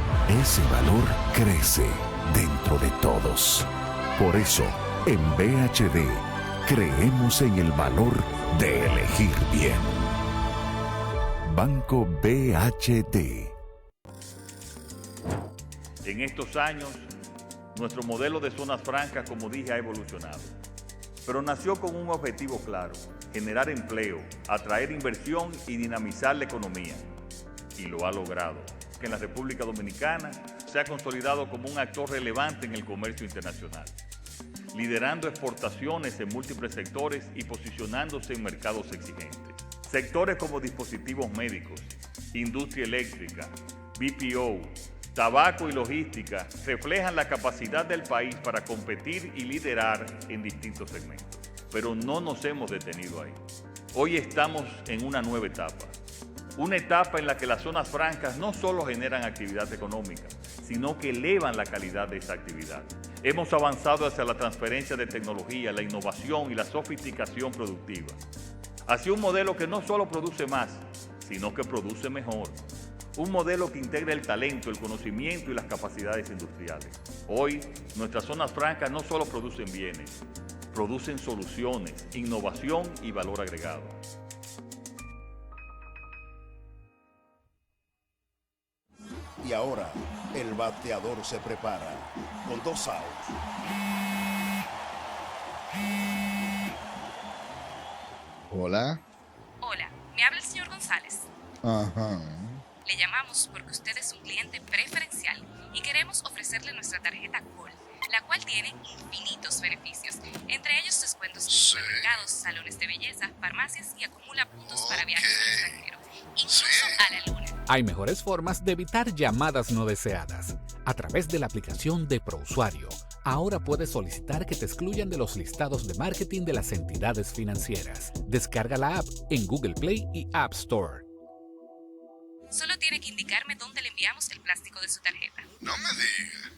ese valor crece dentro de todos. Por eso, en BHD, creemos en el valor de elegir bien. Banco BHD. En estos años, nuestro modelo de zonas francas, como dije, ha evolucionado. Pero nació con un objetivo claro: generar empleo, atraer inversión y dinamizar la economía. Y lo ha logrado, que en la República Dominicana se ha consolidado como un actor relevante en el comercio internacional, liderando exportaciones en múltiples sectores y posicionándose en mercados exigentes. Sectores como dispositivos médicos, industria eléctrica, BPO, tabaco y logística reflejan la capacidad del país para competir y liderar en distintos segmentos. Pero no nos hemos detenido ahí. Hoy estamos en una nueva etapa. Una etapa en la que las zonas francas no solo generan actividad económica, sino que elevan la calidad de esa actividad. Hemos avanzado hacia la transferencia de tecnología, la innovación y la sofisticación productiva. Hacia un modelo que no solo produce más, sino que produce mejor. Un modelo que integra el talento, el conocimiento y las capacidades industriales. Hoy, nuestras zonas francas no solo producen bienes, producen soluciones, innovación y valor agregado. Y ahora, el bateador se prepara con 2 outs. Hola. Hola, me habla el señor González. Ajá. Le llamamos porque usted es un cliente preferencial y queremos ofrecerle nuestra tarjeta Gold, la cual tiene infinitos beneficios, entre ellos descuentos en supermercados, salones de belleza, farmacias y acumula puntos para viajes al extranjero, incluso a la luna. Hay mejores formas de evitar llamadas no deseadas. A través de la aplicación de ProUsuario, Ahora puedes solicitar que te excluyan de los listados de marketing de las entidades financieras. Descarga la app en Google Play y App Store. Solo tiene que indicarme dónde le enviamos el plástico de su tarjeta. No me digas.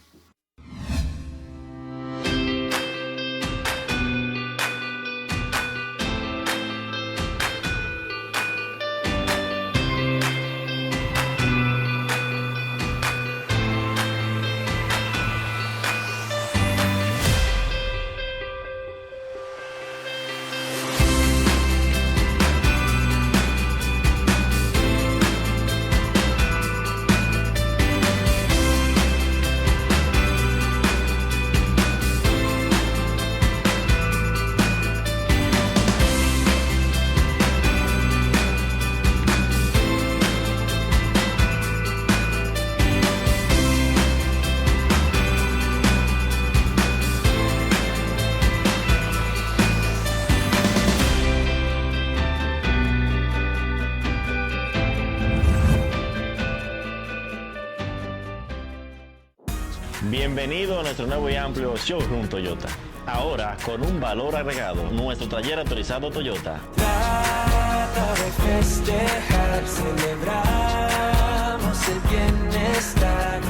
Bienvenido a nuestro nuevo y amplio showroom Toyota. Ahora, con un valor agregado, nuestro taller autorizado Toyota. Trata de festejar, celebramos el bienestar.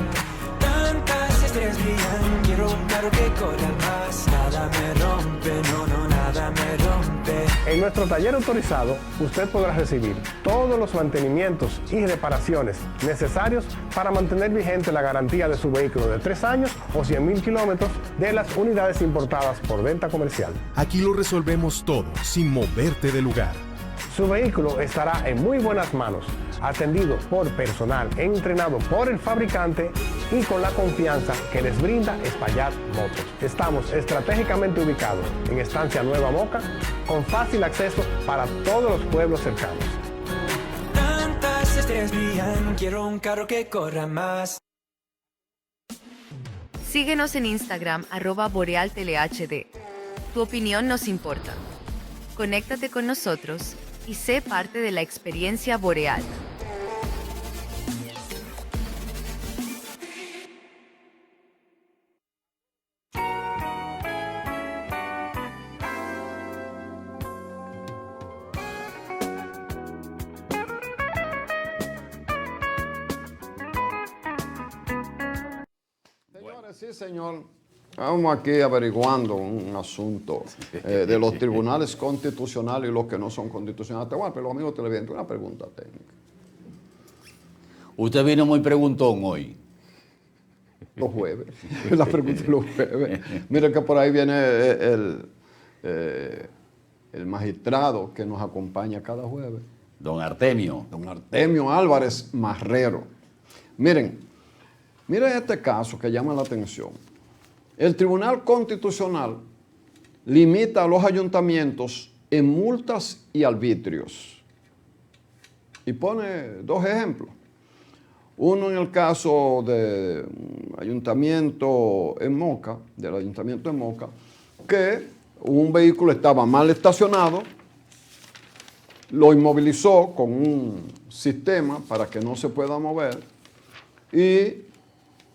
Tantas estrellas brillan, quiero un carro que corra más. Nada me rompe, no, nada me rompe. En nuestro taller autorizado, usted podrá recibir todos los mantenimientos y reparaciones necesarios para mantener vigente la garantía de su vehículo de 3 años o 100,000 kilómetros de las unidades importadas por venta comercial. Aquí lo resolvemos todo, sin moverte de lugar. Su vehículo estará en muy buenas manos, atendido por personal entrenado por el fabricante y con la confianza que les brinda Espaillat Motors. Estamos estratégicamente ubicados en Estancia Nueva Moca, con fácil acceso para todos los pueblos cercanos. Tantas estrellas brillan, quiero un carro que corra más. Síguenos en Instagram @BorealTeleHD. Tu opinión nos importa. Conéctate con nosotros y sé parte de la experiencia boreal. Señores, sí, señor. Estamos aquí averiguando un asunto de los tribunales constitucionales y los que no son constitucionales. Pero los amigos televidentes, una pregunta técnica. Usted vino muy preguntón hoy. Los jueves. La pregunta de los jueves. Mire que por ahí viene el magistrado que nos acompaña cada jueves. Don Artemio. Don Artemio Álvarez Marrero. Miren este caso que llama la atención. El Tribunal Constitucional limita a los ayuntamientos en multas y arbitrios. Y pone 2 ejemplos. Uno en el caso del ayuntamiento en Moca, que un vehículo estaba mal estacionado, lo inmovilizó con un sistema para que no se pueda mover y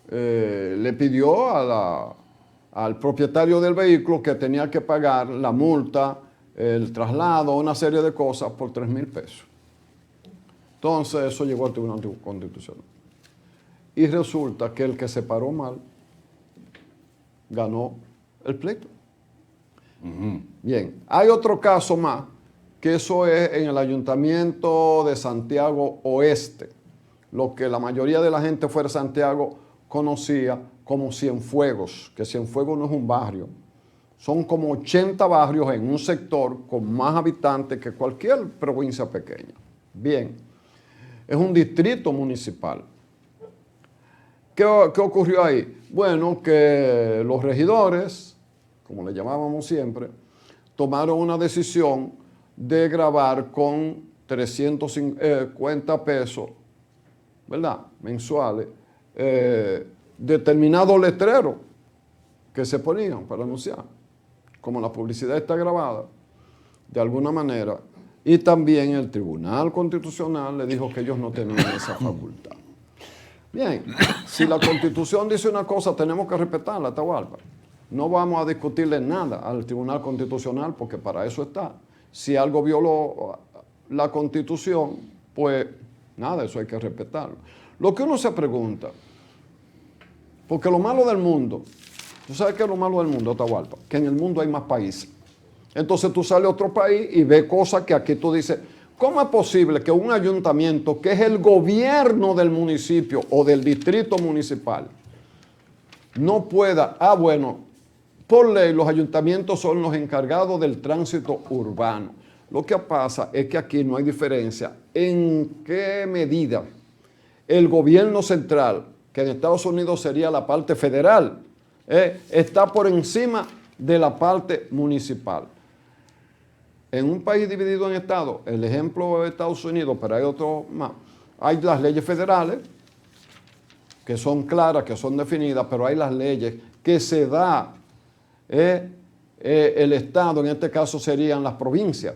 le pidió al propietario del vehículo que tenía que pagar la multa, el traslado, una serie de cosas por 3,000 pesos. Entonces eso llegó al Tribunal Constitucional. Y resulta que el que se paró mal ganó el pleito. Bien, hay otro caso más, que eso es en el Ayuntamiento de Santiago Oeste, lo que la mayoría de la gente fuera de Santiago conocía como Cienfuegos, que Cienfuegos no es un barrio, son como 80 barrios en un sector con más habitantes que cualquier provincia pequeña. Bien, es un distrito municipal. ¿Qué ocurrió ahí? Bueno, que los regidores, como le llamábamos siempre, tomaron una decisión de grabar con 350 pesos, ¿verdad?, mensuales, determinados letreros que se ponían para anunciar. Como la publicidad está grabada, de alguna manera, y también el Tribunal Constitucional le dijo que ellos no tenían esa facultad. Bien, si la Constitución dice una cosa, tenemos que respetarla, Atahualpa. no vamos a discutirle nada al Tribunal Constitucional porque para eso está. Si algo violó la Constitución, pues nada, eso hay que respetarlo. Lo que uno se pregunta, porque lo malo del mundo, ¿tú sabes qué es lo malo del mundo, Atahualpa? Que en el mundo hay más países. Entonces tú sales a otro país y ves cosas que aquí tú dices, ¿cómo es posible que un ayuntamiento, que es el gobierno del municipio o del distrito municipal, no pueda, bueno, por ley los ayuntamientos son los encargados del tránsito urbano? Lo que pasa es que aquí no hay diferencia en qué medida el gobierno central, que en Estados Unidos sería la parte federal, está por encima de la parte municipal. En un país dividido en estados, el ejemplo de Estados Unidos, pero hay otros más, hay las leyes federales, que son claras, que son definidas, pero hay las leyes que se da el estado, en este caso serían las provincias,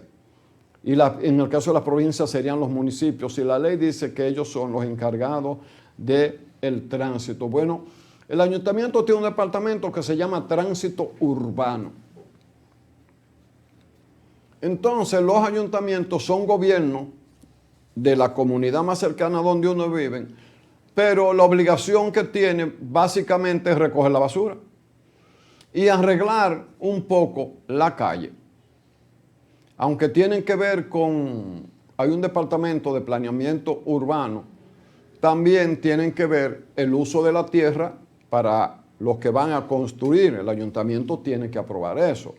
y en el caso de las provincias serían los municipios, y la ley dice que ellos son los encargados del tránsito. Bueno, el ayuntamiento tiene un departamento que se llama tránsito urbano. Entonces los ayuntamientos son gobiernos de la comunidad más cercana donde uno vive, pero la obligación que tiene básicamente es recoger la basura y arreglar un poco la calle. Aunque tienen que ver con, hay un departamento de planeamiento urbano, también tienen que ver el uso de la tierra para los que van a construir. El ayuntamiento tiene que aprobar eso.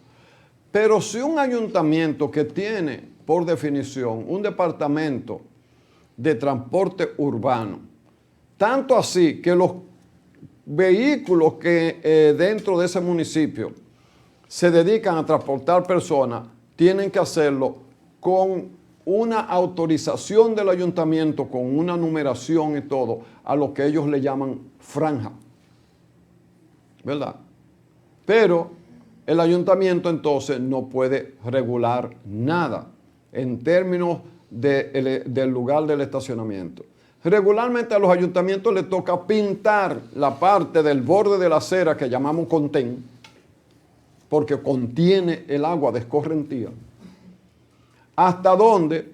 Pero si un ayuntamiento que tiene, por definición, un departamento de transporte urbano, tanto así que los vehículos que dentro de ese municipio se dedican a transportar personas, tienen que hacerlo con una autorización del ayuntamiento, con una numeración y todo, a lo que ellos le llaman franja, ¿verdad? Pero el ayuntamiento entonces no puede regular nada en términos del lugar del estacionamiento. Regularmente a los ayuntamientos les toca pintar la parte del borde de la acera que llamamos contén, porque contiene el agua de escorrentía, hasta donde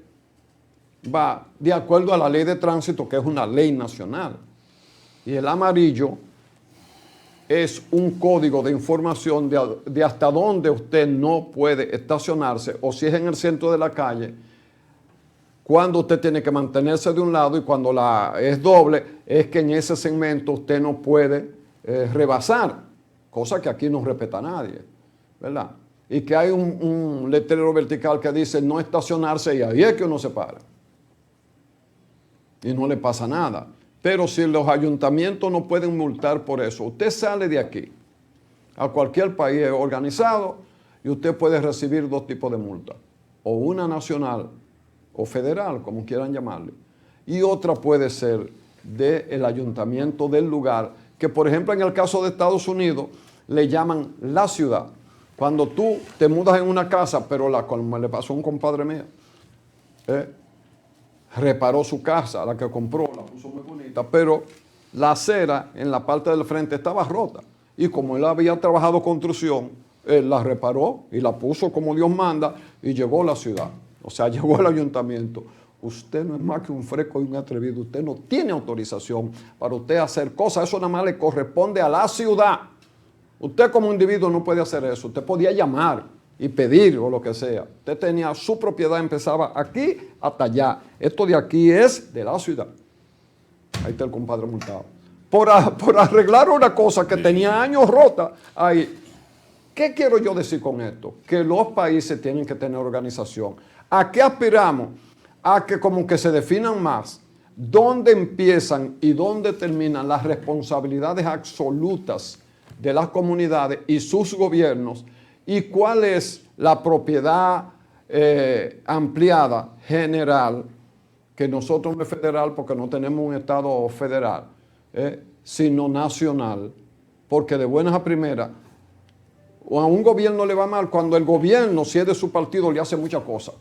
va de acuerdo a la ley de tránsito, que es una ley nacional. Y el amarillo es un código de información de hasta dónde usted no puede estacionarse, o si es en el centro de la calle, cuando usted tiene que mantenerse de un lado, y cuando es doble, es que en ese segmento usted no puede rebasar, cosa que aquí no respeta nadie, ¿verdad? Y que hay un letrero vertical que dice no estacionarse, y ahí es que uno se para. Y no le pasa nada. Pero si los ayuntamientos no pueden multar por eso, usted sale de aquí a cualquier país organizado y usted puede recibir dos tipos de multa, o una nacional o federal, como quieran llamarle, y otra puede ser del ayuntamiento del lugar, que por ejemplo en el caso de Estados Unidos le llaman la ciudad. Cuando tú te mudas en una casa, pero como le pasó a un compadre mío, reparó su casa, la que compró, la puso muy bonita, pero la acera en la parte del frente estaba rota. Y como él había trabajado construcción, él la reparó y la puso como Dios manda y llegó a la ciudad. O sea, llegó al ayuntamiento. Usted no es más que un fresco y un atrevido. Usted no tiene autorización para usted hacer cosas. Eso nada más le corresponde a la ciudad. Usted como individuo no puede hacer eso. Usted podía llamar y pedir o lo que sea. Usted tenía su propiedad, empezaba aquí hasta allá. Esto de aquí es de la ciudad. Ahí está el compadre multado. Por arreglar una cosa que tenía años rota ahí. ¿Qué quiero yo decir con esto? Que los países tienen que tener organización. ¿A qué aspiramos? A que como que se definan más dónde empiezan y dónde terminan las responsabilidades absolutas de las comunidades y sus gobiernos, y cuál es la propiedad ampliada general, que nosotros no es federal porque no tenemos un estado federal, sino nacional, porque de buenas a primeras a un gobierno le va mal cuando el gobierno, si es de su partido, le hace muchas cosas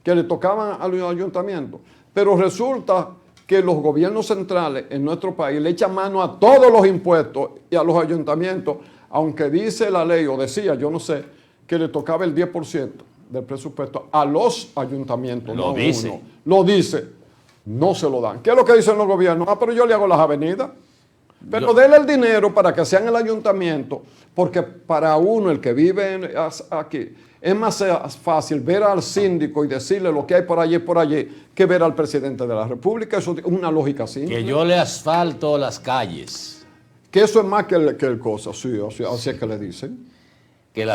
que le tocaban a los ayuntamientos, pero resulta que los gobiernos centrales en nuestro país le echan mano a todos los impuestos y a los ayuntamientos aunque dice la ley, o decía, yo no sé, que le tocaba el 10% del presupuesto a los ayuntamientos. Lo dice. Uno. Lo dice. No se lo dan. ¿Qué es lo que dicen los gobiernos? Pero yo le hago las avenidas. Pero denle el dinero para que sean el ayuntamiento, porque para uno, el que vive aquí, es más fácil ver al síndico y decirle lo que hay por allí, que ver al presidente de la República. Eso es una lógica simple. Que yo le asfalto las calles. Que eso es más que el cosa, sí, así es que le dicen.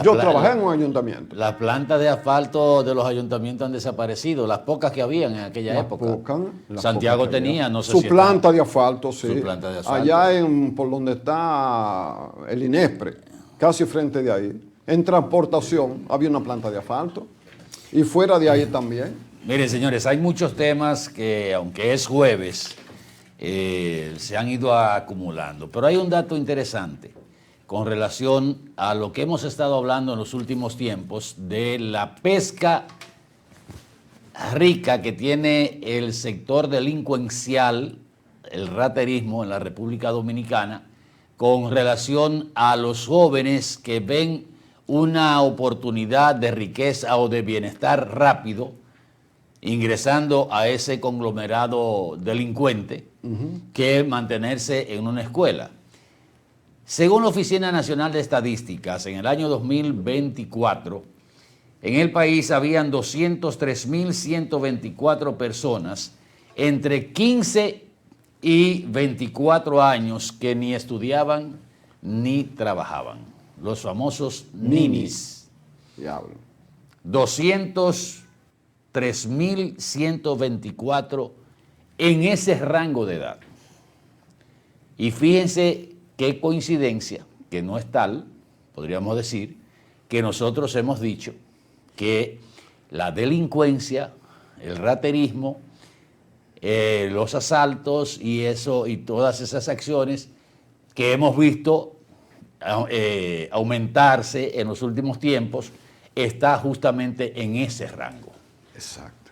Yo trabajé en un ayuntamiento. Las plantas de asfalto de los ayuntamientos han desaparecido, las pocas que habían en aquella época. Santiago tenía, no sé su si planta de asfalto, sí. Su planta de asfalto. Allá por donde está el Inespre, casi frente de ahí, en transportación había una planta de asfalto y fuera de ahí también. Miren, señores, hay muchos temas que, aunque es jueves, se han ido acumulando. Pero hay un dato interesante con relación a lo que hemos estado hablando en los últimos tiempos de la pesca rica que tiene el sector delincuencial, el raterismo en la República Dominicana, con relación a los jóvenes que ven una oportunidad de riqueza o de bienestar rápido ingresando a ese conglomerado delincuente que mantenerse en una escuela. Según la Oficina Nacional de Estadísticas, en el año 2024, en el país habían 203.124 personas entre 15 y 24 años que ni estudiaban ni trabajaban. Los famosos ninis. Diablo. 203.124 en ese rango de edad. Y fíjense qué coincidencia, que no es tal, podríamos decir, que nosotros hemos dicho que la delincuencia, el raterismo, los asaltos y todas esas acciones que hemos visto aumentarse en los últimos tiempos, está justamente en ese rango. Exacto.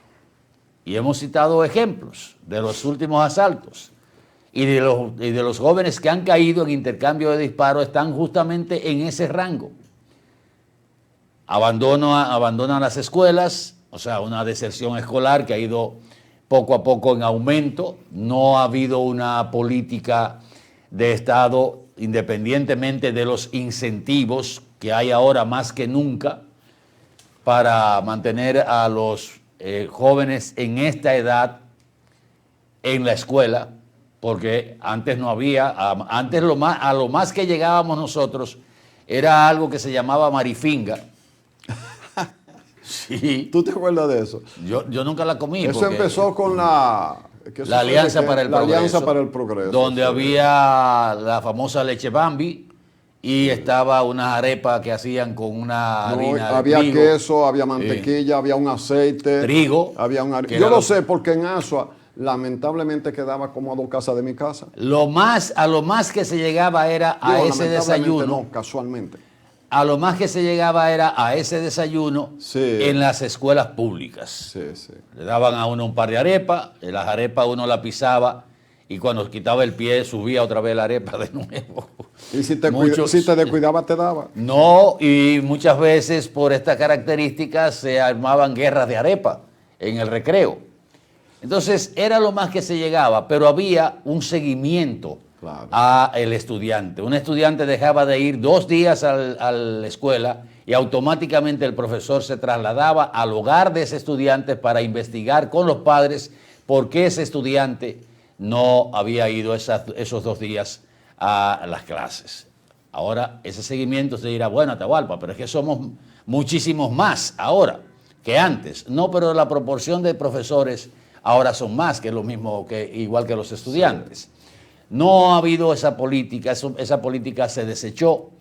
Y hemos citado ejemplos de los últimos asaltos. Y de los jóvenes que han caído en intercambio de disparos están justamente en ese rango. Abandonan las escuelas, o sea, una deserción escolar que ha ido poco a poco en aumento. No ha habido una política de Estado, independientemente de los incentivos que hay ahora más que nunca, para mantener a los jóvenes en esta edad en la escuela. Porque antes no había, antes a lo más que llegábamos nosotros era algo que se llamaba marifinga. Sí. ¿Tú te acuerdas de eso? Yo nunca la comí. Eso empezó con la Alianza para el Progreso. Alianza para el Progreso. Donde había la famosa leche Bambi y estaba una arepa que hacían con una harina había de trigo. Queso, había mantequilla, había un aceite. Trigo. Yo lo sé porque en Asua lamentablemente quedaba como a 2 casas de mi casa. A lo más que se llegaba era a ese desayuno. No, casualmente. A lo más que se llegaba era a ese desayuno en las escuelas públicas. Sí, sí. Le daban a uno un par de arepas, las arepas uno la pisaba y cuando quitaba el pie subía otra vez la arepa de nuevo. Y si te descuidaba te daba. No, y muchas veces por estas características se armaban guerras de arepa en el recreo. Entonces era lo más que se llegaba, pero había un seguimiento al estudiante. Un estudiante dejaba de ir 2 días a la escuela y automáticamente el profesor se trasladaba al hogar de ese estudiante para investigar con los padres por qué ese estudiante no había ido esos 2 días a las clases. Ahora ese seguimiento se dirá, bueno, Atahualpa, pero es que somos muchísimos más ahora que antes. No, pero la proporción de profesores ahora son más que lo mismo, igual que los estudiantes. Sí. No ha habido esa política, esa política se desechó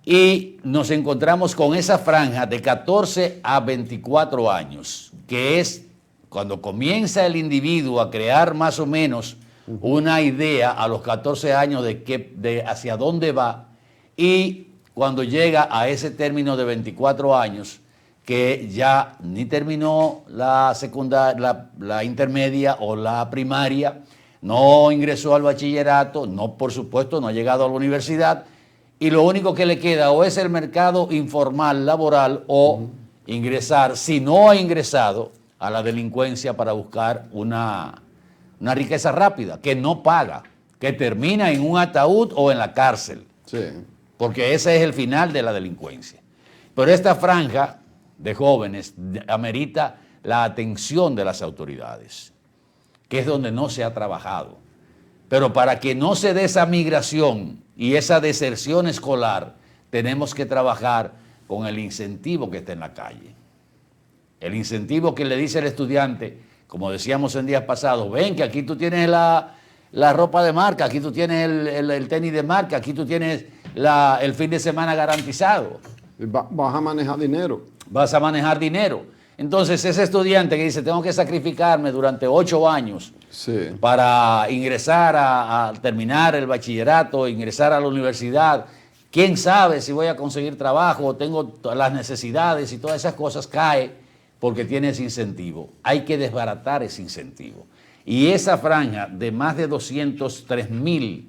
y nos encontramos con esa franja de 14 a 24 años, que es cuando comienza el individuo a crear más o menos una idea a los 14 años de hacia dónde va, y cuando llega a ese término de 24 años, que ya ni terminó la secundaria, la intermedia o la primaria, no ingresó al bachillerato, no, por supuesto, no ha llegado a la universidad, y lo único que le queda o es el mercado informal laboral o ingresar, si no ha ingresado, a la delincuencia para buscar una riqueza rápida, que no paga, que termina en un ataúd o en la cárcel. Sí. Porque ese es el final de la delincuencia. Pero esta franja de jóvenes amerita la atención de las autoridades, que es donde no se ha trabajado. Pero para que no se dé esa migración y esa deserción escolar, tenemos que trabajar con el incentivo que está en la calle. El incentivo que le dice el estudiante, como decíamos en días pasados, ven que aquí tú tienes la ropa de marca, aquí tú tienes el tenis de marca, aquí tú tienes el fin de semana garantizado. Vas a manejar dinero. Vas a manejar dinero. Entonces ese estudiante que dice, tengo que sacrificarme durante 8 años para ingresar a terminar el bachillerato, ingresar a la universidad, quién sabe si voy a conseguir trabajo, tengo las necesidades y todas esas cosas, cae porque tiene ese incentivo. Hay que desbaratar ese incentivo. Y esa franja de más de 203,000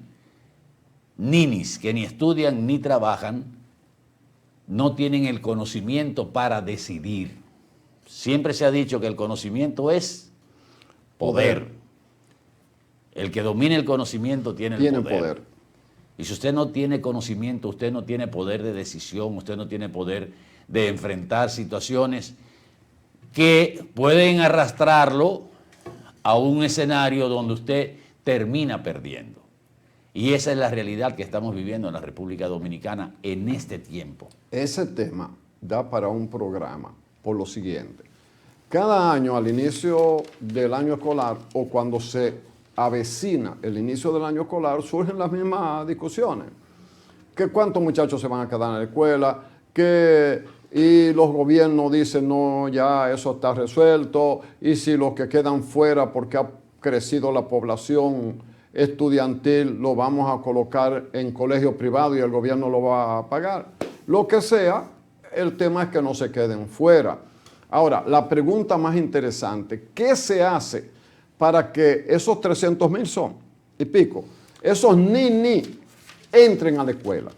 ninis que ni estudian ni trabajan, no tienen el conocimiento para decidir. Siempre se ha dicho que el conocimiento es poder. El que domine el conocimiento tiene el poder. Y si usted no tiene conocimiento, usted no tiene poder de decisión, usted no tiene poder de enfrentar situaciones que pueden arrastrarlo a un escenario donde usted termina perdiendo. Y esa es la realidad que estamos viviendo en la República Dominicana en este tiempo. Ese tema da para un programa por lo siguiente. Cada año, al inicio del año escolar o cuando se avecina el inicio del año escolar, surgen las mismas discusiones. Que cuántos muchachos se van a quedar en la escuela, y los gobiernos dicen, no, ya eso está resuelto, y si los que quedan fuera porque ha crecido la población estudiantil, lo vamos a colocar en colegio privado y el gobierno lo va a pagar. Lo que sea, el tema es que no se queden fuera. Ahora, la pregunta más interesante, ¿qué se hace para que esos 300,000 son y pico, esos ni entren a la escuela?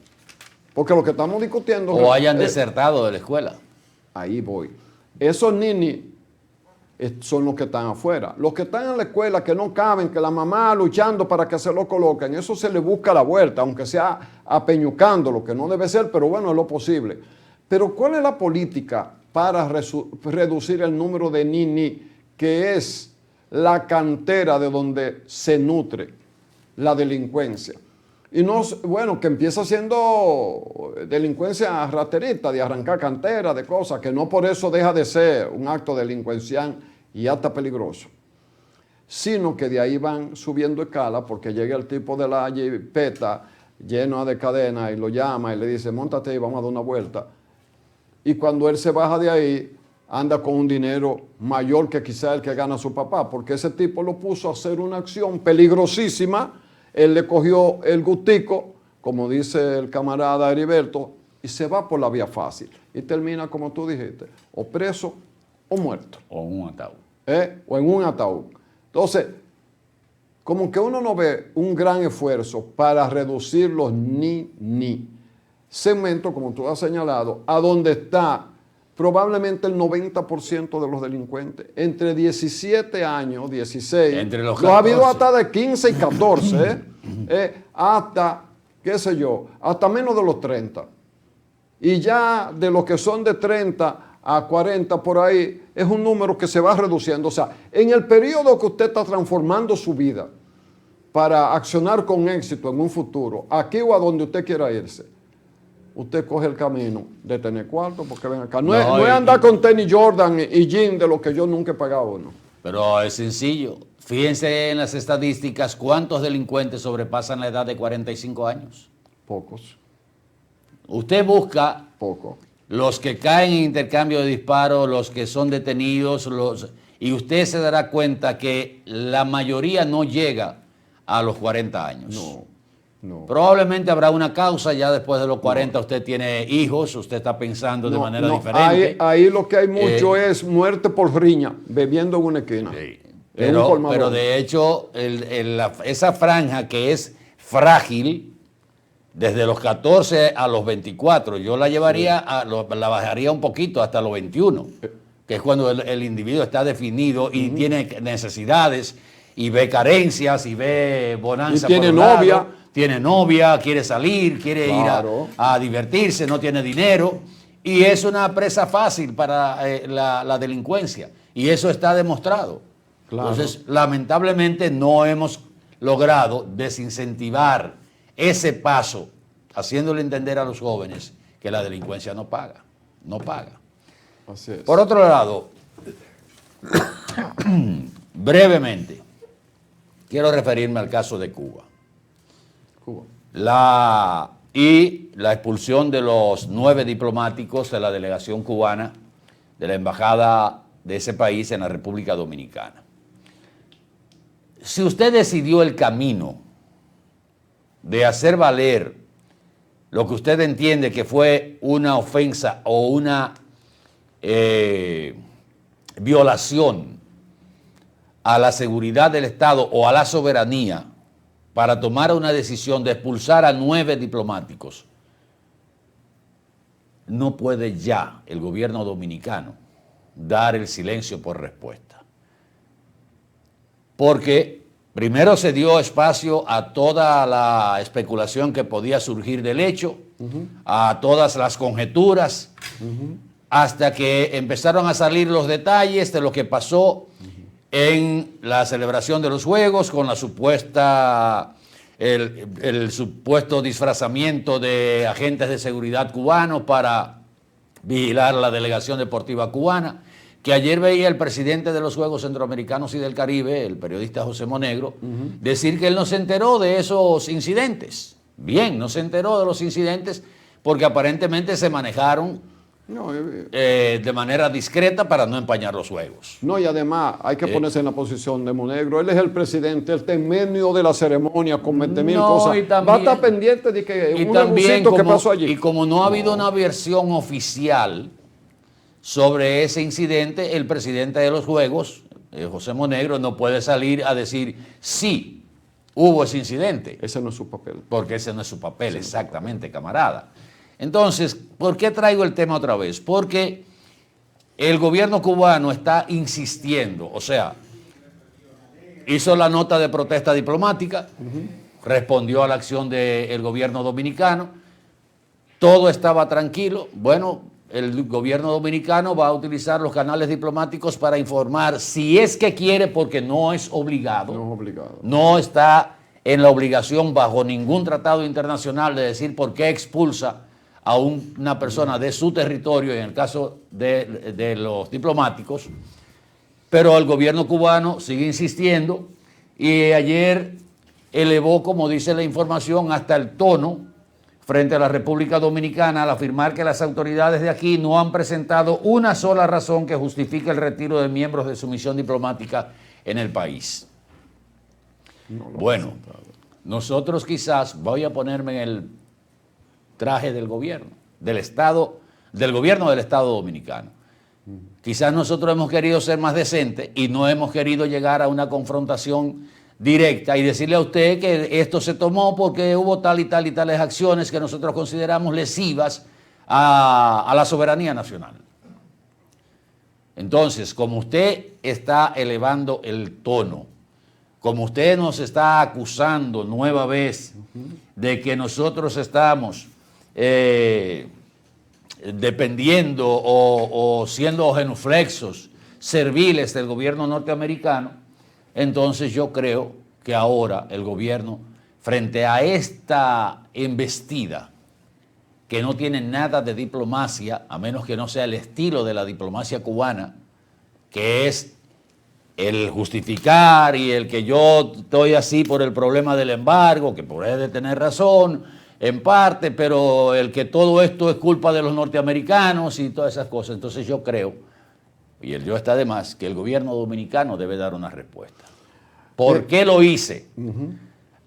Porque lo que estamos discutiendo... O hayan desertado de la escuela. Ahí voy. Esos ninis son los que están afuera. Los que están en la escuela, que no caben, que la mamá luchando para que se lo coloquen, eso se le busca la vuelta, aunque sea apeñucando, lo que no debe ser, pero bueno, es lo posible. Pero ¿cuál es la política para reducir el número de ninis, que es la cantera de donde se nutre la delincuencia? Y no, bueno, que empieza siendo delincuencia raterita, de arrancar cantera, de cosas, que no por eso deja de ser un acto delincuencial y hasta peligroso, sino que de ahí van subiendo escala porque llega el tipo de la jipeta lleno de cadena y lo llama y le dice, móntate y vamos a dar una vuelta. Y cuando él se baja de ahí, anda con un dinero mayor que quizá el que gana su papá, porque ese tipo lo puso a hacer una acción peligrosísima. Él le cogió el gustico, como dice el camarada Heriberto, y se va por la vía fácil. Y termina, como tú dijiste, o preso o muerto. O en un ataúd. O en un ataúd. Entonces, como que uno no ve un gran esfuerzo para reducir los ni. Segmento, como tú has señalado, a donde está probablemente el 90% de los delincuentes, entre 17 años, 16, entre los ha habido hasta de 15 y 14, hasta, qué sé yo, hasta menos de los 30. Y ya de los que son de 30 a 40 por ahí, es un número que se va reduciendo. O sea, en el periodo que usted está transformando su vida para accionar con éxito en un futuro, aquí o a donde usted quiera irse, usted coge el camino de tener cuarto, porque ven acá. No es andar con tenis Jordan y jean de lo que yo nunca he pagado, ¿no? Pero es sencillo. Fíjense en las estadísticas, ¿cuántos delincuentes sobrepasan la edad de 45 años? Pocos. Usted busca los que caen en intercambio de disparos, los que son detenidos, y usted se dará cuenta que la mayoría no llega a los 40 años. No. Probablemente habrá una causa, ya después de los 40 usted tiene hijos, usted está pensando de manera diferente. Ahí lo que hay mucho es muerte por riña, bebiendo en una esquina. Pero de hecho, esa franja que es frágil, desde los 14 a los 24. Yo la llevaría, la bajaría un poquito hasta los 21, que es cuando el individuo está definido y tiene necesidades y ve carencias y ve bonanza. Y tiene por un lado, novia. tiene novia, quiere salir, quiere ir a divertirse, no tiene dinero. Y es una presa fácil para la delincuencia. Y eso está demostrado. Claro. Entonces, lamentablemente no hemos logrado desincentivar ese paso, haciéndole entender a los jóvenes que la delincuencia no paga. No paga. Así es. Por otro lado, brevemente, quiero referirme al caso de Cuba. La expulsión de los 9 diplomáticos de la delegación cubana de la embajada de ese país en la República Dominicana. Si usted decidió el camino de hacer valer lo que usted entiende que fue una ofensa o una violación a la seguridad del Estado o a la soberanía para tomar una decisión de expulsar a 9 diplomáticos, no puede ya el gobierno dominicano dar el silencio por respuesta. Porque primero se dio espacio a toda la especulación que podía surgir del hecho, a todas las conjeturas, hasta que empezaron a salir los detalles de lo que pasó en la celebración de los Juegos con la supuesta, el supuesto disfrazamiento de agentes de seguridad cubanos para vigilar la delegación deportiva cubana, que ayer veía el presidente de los Juegos Centroamericanos y del Caribe, el periodista José Monegro, decir que él no se enteró de esos incidentes. Bien, no se enteró de los incidentes porque aparentemente se manejaron de manera discreta para no empañar los juegos. No, y además hay que ponerse en la posición de Monegro. Él es el presidente, él está en medio de la ceremonia con 20.000 cosas. Va a estar pendiente de que un negocito que pasó allí. Y como no ha habido una versión oficial sobre ese incidente, el presidente de los Juegos, José Monegro, no puede salir a decir sí, hubo ese incidente. Ese no es su papel. Porque ese no es su papel, exactamente, camarada. Entonces, ¿por qué traigo el tema otra vez? Porque el gobierno cubano está insistiendo, o sea, hizo la nota de protesta diplomática, respondió a la acción del gobierno dominicano, todo estaba tranquilo. Bueno, el gobierno dominicano va a utilizar los canales diplomáticos para informar, si es que quiere, porque no es obligado. No es obligado. No está en la obligación bajo ningún tratado internacional de decir por qué expulsa a una persona de su territorio, en el caso de los diplomáticos, pero el gobierno cubano sigue insistiendo y ayer elevó, como dice la información, hasta el tono frente a la República Dominicana al afirmar que las autoridades de aquí no han presentado una sola razón que justifique el retiro de miembros de su misión diplomática en el país. Bueno, nosotros quizás, voy a ponerme en el traje del gobierno, del Estado, del gobierno del Estado Dominicano. Quizás nosotros hemos querido ser más decentes y no hemos querido llegar a una confrontación directa y decirle a usted que esto se tomó porque hubo tal y tal y tales acciones que nosotros consideramos lesivas a la soberanía nacional. Entonces, como usted está elevando el tono, como usted nos está acusando nueva vez de que nosotros estamos dependiendo o siendo genuflexos, serviles del gobierno norteamericano, entonces yo creo que ahora el gobierno, frente a esta embestida, que no tiene nada de diplomacia, a menos que no sea el estilo de la diplomacia cubana, que es el justificar y el que yo estoy así por el problema del embargo, que puede tener razón en parte, pero el que todo esto es culpa de los norteamericanos y todas esas cosas. Entonces yo creo, y el yo está de más, que el gobierno dominicano debe dar una respuesta. ¿Por qué lo hice?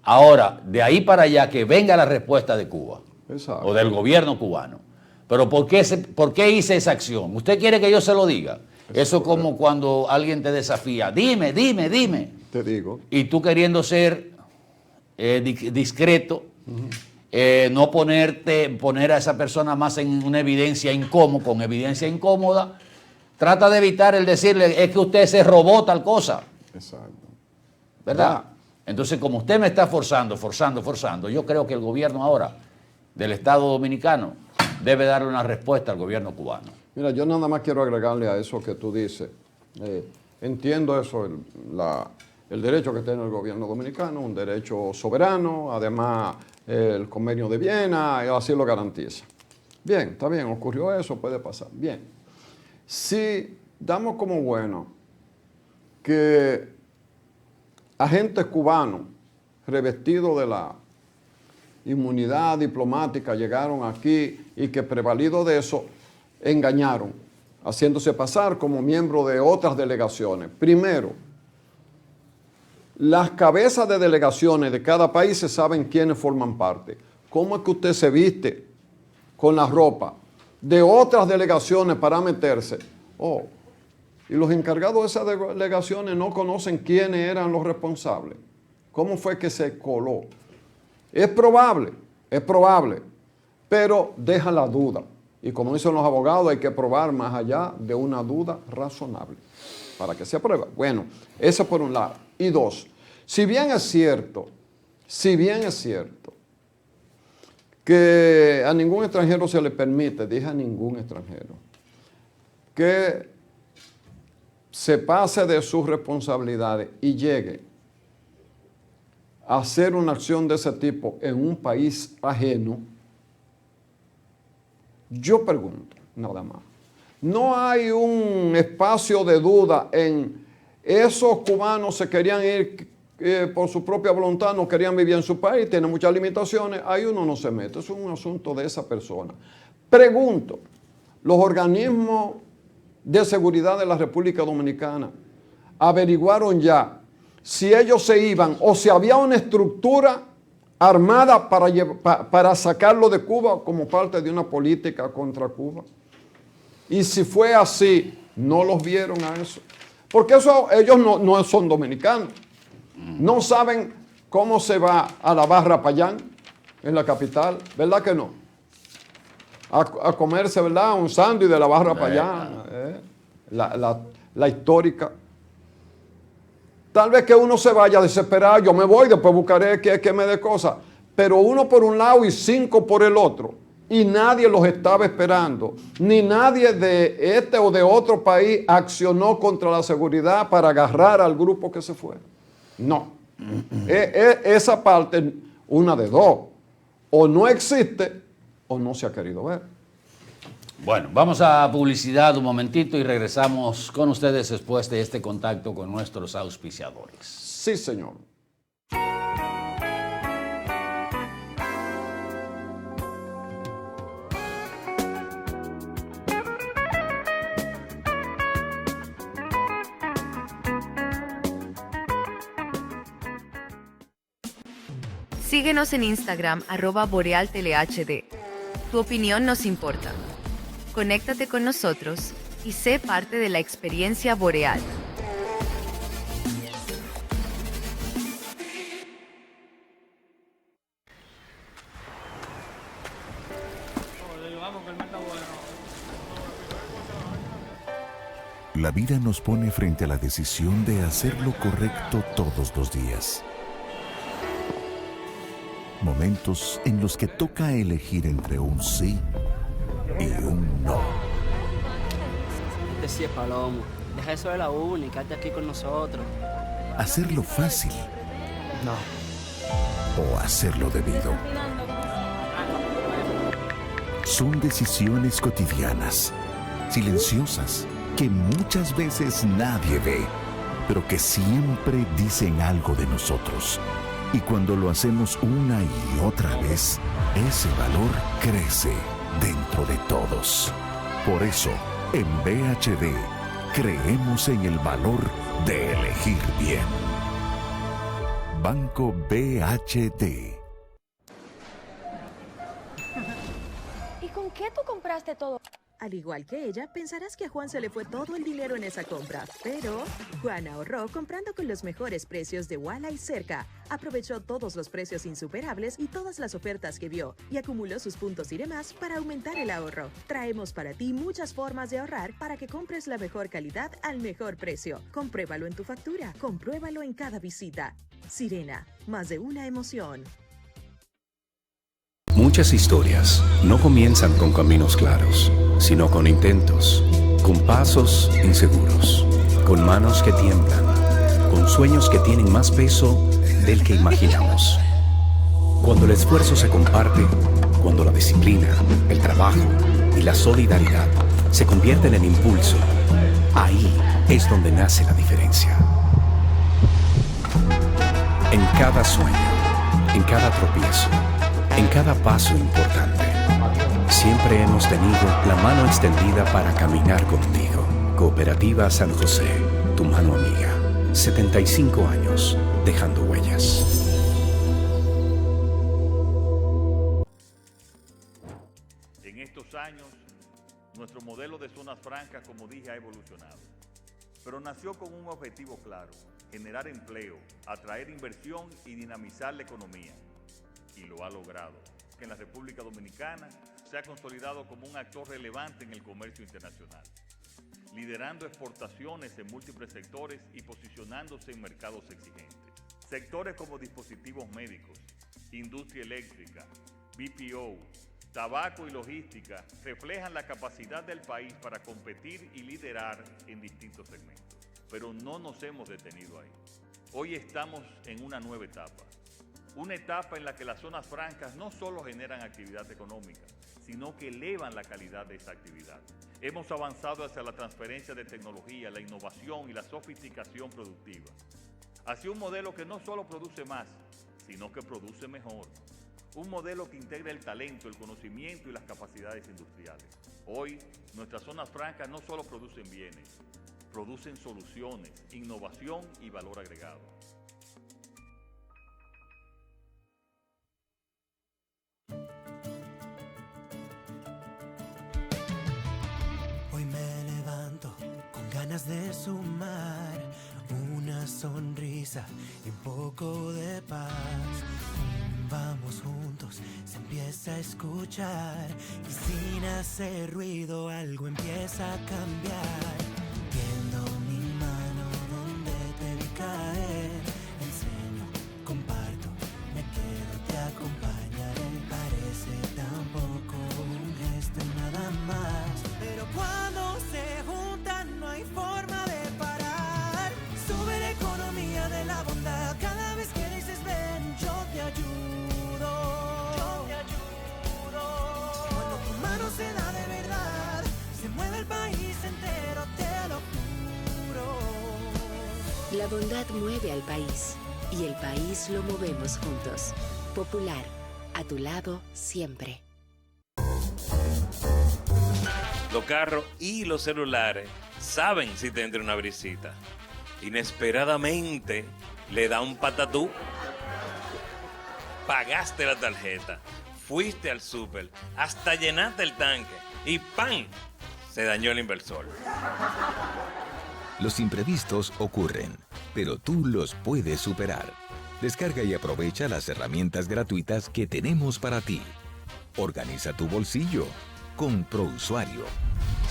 Ahora, de ahí para allá, que venga la respuesta de Cuba. Exacto. O del gobierno cubano. Pero ¿por qué hice esa acción? ¿Usted quiere que yo se lo diga? Eso es como cuando alguien te desafía. Dime. Te digo. Y tú queriendo ser discreto no poner a esa persona más en una evidencia incómoda, con evidencia incómoda. Trata de evitar el decirle, es que usted se robó tal cosa. Exacto. ¿Verdad? Entonces, como usted me está forzando, yo creo que el gobierno ahora del Estado Dominicano debe darle una respuesta al gobierno cubano. Mira, yo nada más quiero agregarle a eso que tú dices. Entiendo eso, el derecho que tiene el gobierno dominicano, un derecho soberano, además el convenio de Viena, así lo garantiza. Bien, está bien, ocurrió eso, puede pasar. Bien, si damos como bueno que agentes cubanos revestidos de la inmunidad diplomática llegaron aquí y que prevalido de eso engañaron, haciéndose pasar como miembro de otras delegaciones. Primero, las cabezas de delegaciones de cada país se saben quiénes forman parte. ¿Cómo es que usted se viste con la ropa de otras delegaciones para meterse? Y los encargados de esas delegaciones no conocen quiénes eran los responsables. ¿Cómo fue que se coló? Es probable, pero deja la duda. Y como dicen los abogados, hay que probar más allá de una duda razonable para que se apruebe. Bueno, eso por un lado. Y dos, si bien es cierto que a ningún extranjero se le permite, dije a ningún extranjero, que se pase de sus responsabilidades y llegue a hacer una acción de ese tipo en un país ajeno, yo pregunto, nada más, ¿no hay un espacio de duda en esos cubanos se querían ir por su propia voluntad, no querían vivir en su país, tienen muchas limitaciones, ahí uno no se mete, eso es un asunto de esa persona? Pregunto, ¿los organismos de seguridad de la República Dominicana averiguaron ya si ellos se iban o si había una estructura armada para sacarlo de Cuba como parte de una política contra Cuba? Y si fue así, ¿no los vieron a eso? Porque ellos no son dominicanos. No saben cómo se va a la barra Payán, en la capital, ¿verdad que no? A comerse, ¿verdad? Un sándwich de la barra Payán, la histórica. Tal vez que uno se vaya desesperado, yo me voy, después buscaré que me dé cosas. Pero uno por un lado y 5 por el otro. Y nadie los estaba esperando. Ni nadie de este o de otro país accionó contra la seguridad para agarrar al grupo que se fue. No. Esa parte, una de dos. O no existe o no se ha querido ver. Bueno, vamos a publicidad un momentito y regresamos con ustedes después de este contacto con nuestros auspiciadores. Sí, señor. Síguenos en Instagram @BorealTeleHD. Tu opinión nos importa. Conéctate con nosotros y sé parte de la experiencia boreal. La vida nos pone frente a la decisión de hacer lo correcto todos los días. Momentos en los que toca elegir entre un sí y un no. Sí, Palomo. Deja eso de la uni, quédate aquí con nosotros. Hacerlo fácil. No. O hacerlo debido. Son decisiones cotidianas, silenciosas, que muchas veces nadie ve, pero que siempre dicen algo de nosotros. Y cuando lo hacemos una y otra vez, ese valor crece dentro de todos. Por eso, en BHD, creemos en el valor de elegir bien. Banco BHD. ¿Y con qué tú compraste todo? Al igual que ella, pensarás que a Juan se le fue todo el dinero en esa compra, pero Juan ahorró comprando con los mejores precios de Walla y Cerca. Aprovechó todos los precios insuperables y todas las ofertas que vio y acumuló sus puntos y demás para aumentar el ahorro. Traemos para ti muchas formas de ahorrar para que compres la mejor calidad al mejor precio. Compruébalo en tu factura, compruébalo en cada visita. Sirena, más de una emoción. Muchas historias no comienzan con caminos claros, sino con intentos, con pasos inseguros, con manos que tiemblan, con sueños que tienen más peso del que imaginamos. Cuando el esfuerzo se comparte, cuando la disciplina, el trabajo y la solidaridad se convierten en impulso, ahí es donde nace la diferencia. En cada sueño, en cada tropiezo, en cada paso importante, siempre hemos tenido la mano extendida para caminar contigo. Cooperativa San José, tu mano amiga. 75 años, dejando huellas. En estos años, nuestro modelo de zonas francas, como dije, ha evolucionado. Pero nació con un objetivo claro: generar empleo, atraer inversión y dinamizar la economía. Y lo ha logrado. Que en la República Dominicana se ha consolidado como un actor relevante en el comercio internacional, liderando exportaciones en múltiples sectores y posicionándose en mercados exigentes. Sectores como dispositivos médicos, industria eléctrica, BPO, tabaco y logística reflejan la capacidad del país para competir y liderar en distintos segmentos. Pero no nos hemos detenido ahí. Hoy estamos en una nueva etapa. Una etapa en la que las zonas francas no solo generan actividad económica, sino que elevan la calidad de esa actividad. Hemos avanzado hacia la transferencia de tecnología, la innovación y la sofisticación productiva. Hacia un modelo que no solo produce más, sino que produce mejor. Un modelo que integra el talento, el conocimiento y las capacidades industriales. Hoy, nuestras zonas francas no solo producen bienes, producen soluciones, innovación y valor agregado. Hoy me levanto con ganas de sumar una sonrisa y un poco de paz. Vamos juntos, se empieza a escuchar y sin hacer ruido algo empieza a cambiar. Tiendo mi mano donde te vi caer, enseño, comparto, me quedo, te acompañaré. Parece tampoco un gesto y nada más, pero cuando se juntan no hay forma de parar. Sube la economía de la bondad cada vez que dices ven, yo te ayudo. Yo te ayudo. Cuando tu mano se da de verdad, se mueve el país entero, te lo juro. La bondad mueve al país y el país lo movemos juntos. Popular, a tu lado siempre. Los carros y los celulares saben si te entra una brisita. Inesperadamente le da un patatú. Pagaste la tarjeta, fuiste al súper, hasta llenaste el tanque y ¡pam! Se dañó el inversor. Los imprevistos ocurren, pero tú los puedes superar. Descarga y aprovecha las herramientas gratuitas que tenemos para ti. Organiza tu bolsillo con ProUsuario.